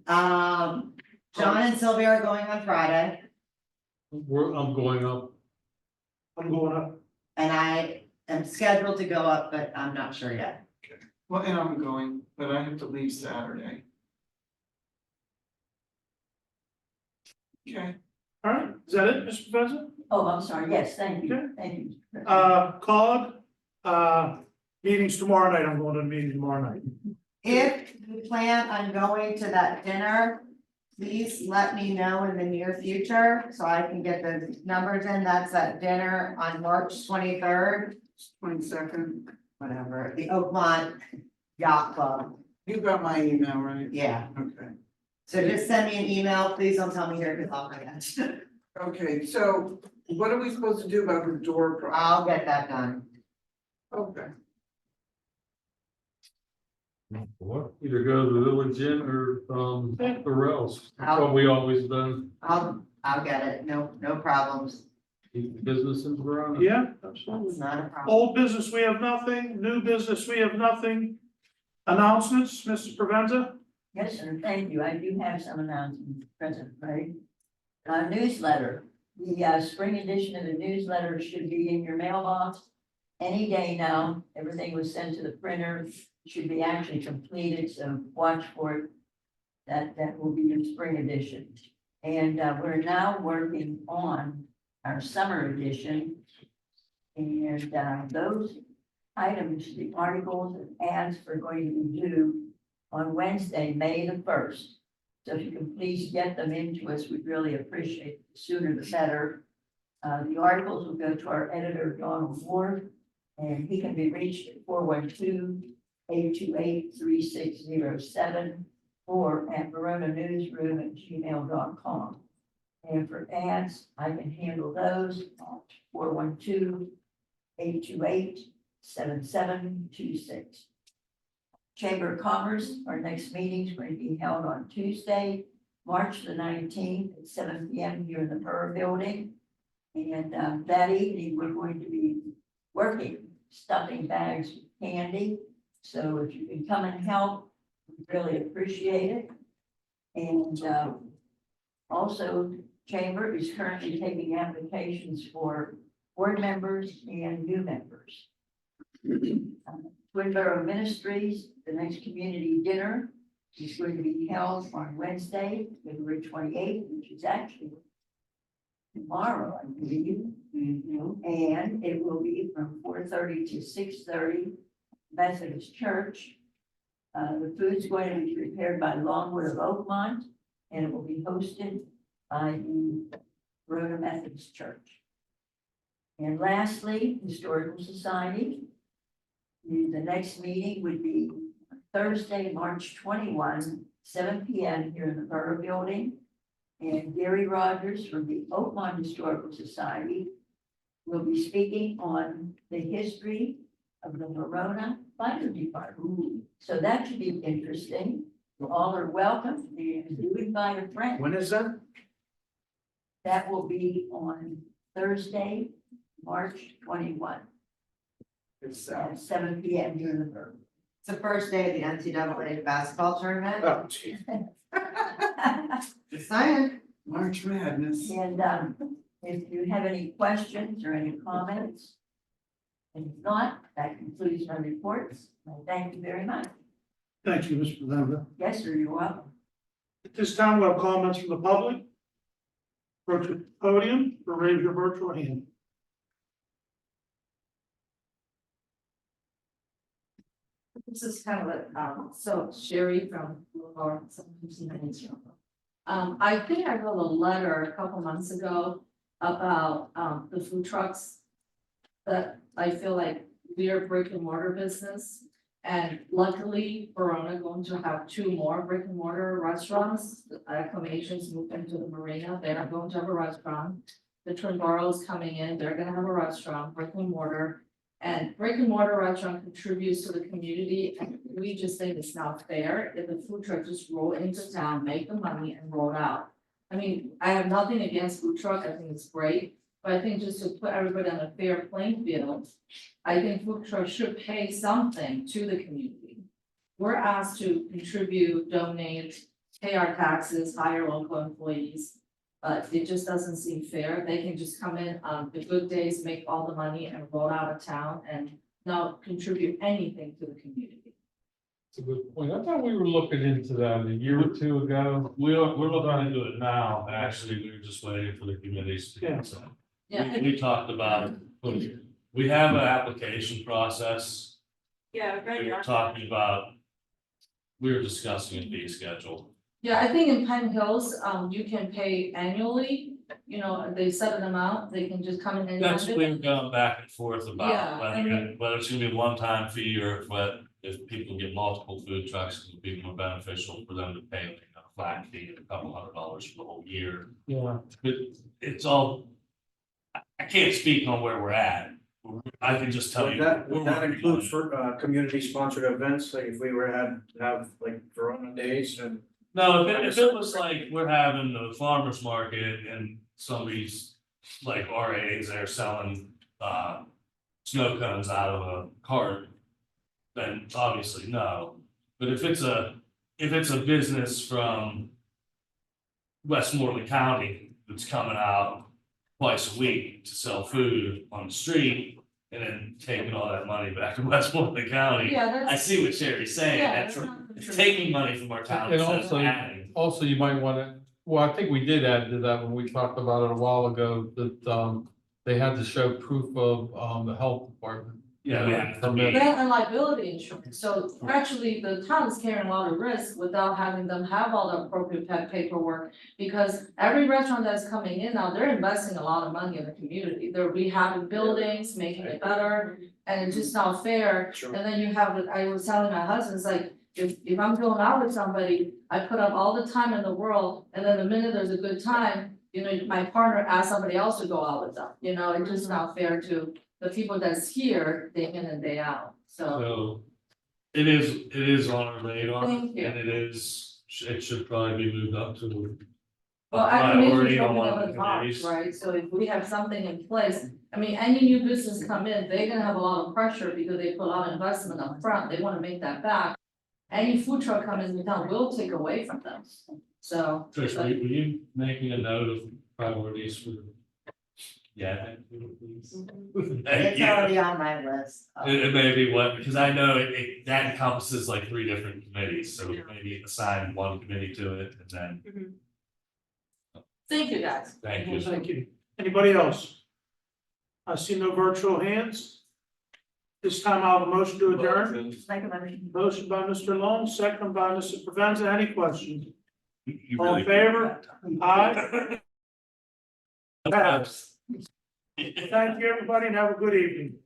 John and Sylvia are going on Friday I'm going up. I'm going up. and I am scheduled to go up, but I'm not sure yet. Well, and I'm going, but I have to leave Saturday. Okay. All right, is that it, Mr. Provenza? Oh, I'm sorry. Yes, thank Okay. you. Thank you. COG, meetings tomorrow night, I'm going to the meeting tomorrow night. If you plan on going to that dinner, please let me know in the near future so I can get the numbers in. That's at dinner on March 23rd, 22nd. whatever, the Oakmont Yacht Club. You got my email, right? Yeah, Okay. so just send me an email. Please don't tell me here because I'll forget. Okay, so what are we supposed to do about the door problem? I'll get that done. Okay. Either go to the village inn or else. That's what we always done, I'll get it. No problems. keep business in Verona. Yeah, It's absolutely. not a problem. Old business, we have nothing. New business, we have nothing. Announcements, Mrs. Provenza? Yes, sir. Thank you. I do have some announcements, President, right? Newsletter. The spring edition of the newsletter should be in your mailbox any day now. Everything was sent to the printer. Should be actually completed, so watch for it. That will be your spring edition. And we're now working on our summer edition. And those items, the articles and ads are going to be due on Wednesday, May the 1st. So if you can please get them into us, we'd really appreciate it. The sooner the better. The articles will go to our editor, Donald Ward, and he can be reached at 412-828-3607 or at veronanewsroom@gmail.com. And for ads, I can handle those at 412-828-7726. Chamber of Commerce, our next meeting is going to be held on Tuesday, March the 19th at 7 p.m. here in the Burr Building. And that evening, we're going to be working, stuffing bags with candy. So if you can come and help, we really appreciate it. And also, Chamber is currently taking applications for board members and new members. Twin Borough Ministries, the next community dinner is going to be held on Wednesday, February 28th, which is actually tomorrow, I believe. And it will be from 4:30 to 6:30, Methodist Church. The food's going to be prepared by Longwood of Oakmont, and it will be hosted by the Verona Methodist Church. And lastly, Historical Society. The next meeting would be Thursday, March 21, 7 p.m. here in the Borough Building. And Gary Rogers from the Oakmont Historical Society will be speaking on the history of the Verona Fire Department. So that should be interesting. All are welcome. And do invite a friend. When is that? That will be on Thursday, March 21. It's At 7 p.m. here in the Borough. It's the first day of the NCAA basketball tournament. oh, gee. Just saying. March Madness. And if you have any questions or any comments, and if not, that concludes my reports. Thank you very much. Thank you, Mr. Provenza. Yes, sir, you're welcome. At this time, we'll have comments from the public. Approach the podium or raise your virtual hand. This is kind of so Sherry from or I think I wrote a letter a couple months ago about the food trucks. That I feel like we are brick and mortar business. And luckily, Verona going to have 2 more brick and mortar restaurants. The acclamations moved into the marina, they are going to have a restaurant. The Twin Boroughs coming in, they're gonna have a restaurant, brick and mortar. And brick and mortar restaurant contributes to the community, and we just think it's not fair if the food truck just roll into town, make the money and roll out. I mean, I have nothing against food truck, I think it's great, but I think just to put everybody on a fair playing field. I think food trucks should pay something to the community. We're asked to contribute, donate, pay our taxes, hire local employees. But it just doesn't seem fair. They can just come in on the good days, make all the money and roll out of town and not contribute anything to the community. It's a good point. I thought we were looking into that a year or 2 ago. We're looking into it now, actually, we were just waiting for the committees to get some. Yeah, We talked about, we have an application process, Yeah, we were talking about. We were discussing a fee schedule. yeah, I think in Pine Hills, you can pay annually, you know, they set an amount, they can just come in and. That's what we've gone back and forth Yeah, about, and whether it's gonna be a one-time fee or if people get multiple food trucks, it would be more beneficial for them to pay like a flat fee of $200 for the whole year. Yeah. But it's all, I can't speak on where we're at. I can just tell Would you. that, we're would that working include on it. for, community sponsored events, like if we were have like Verona days and? No, if it was like, we're having the farmer's market and somebody's like RAs, they're selling snow cones out of a cart. Then obviously no, but if it's a business from Westmoreland County that's coming out twice a week to sell food on the street. And then taking all that money back to Westmoreland County, Yeah, I that's. see what Sherry's saying, Yeah, that's that's not it's taking money from our town And instead of also- adding. Also, you might wanna, well, I think we did add to that when we talked about it a while ago, that they had to show proof of the health department. Yeah, we have to be. Permit. That and liability insurance, so actually the town is carrying a lot of risk without having them have all the appropriate paperwork. Because every restaurant that's coming in now, they're investing a lot of money in the community, they're rehabbing buildings, making it better. And it's just not fair, Sure. and then you have, I was telling my husband, it's like, if I'm going out with somebody, I put up all the time in the world. And then the minute there's a good time, you know, my partner asks somebody else to go out with them, you know, it's just not fair to the people that's here, day in and day out, so. So it is on our radar and Thank you. it should probably be moved up to. a Well, acclimation's priority on open one of up the in March, committees. right, so if we have something in place, I mean, any new business come in, they're gonna have a lot of pressure because they put a lot of investment up front. They wanna make that back. Any food truck coming into town will take away from them, so. Trish, were you making a note of priorities for? Yeah. Thank you, please. Thank It's you. already on my list. It may be what, because I know that encompasses like 3 different committees, so maybe assign one committee to it and then, Thank you, guys. thank you. Thank you. Anybody else? I see no virtual hands. This time I'll have a motion to adjourn. Motion by Mr. Long, second by Mr. Provenza. Any questions? You All really- in favor? Aye. Pass. Thank you, everybody, and have a good evening.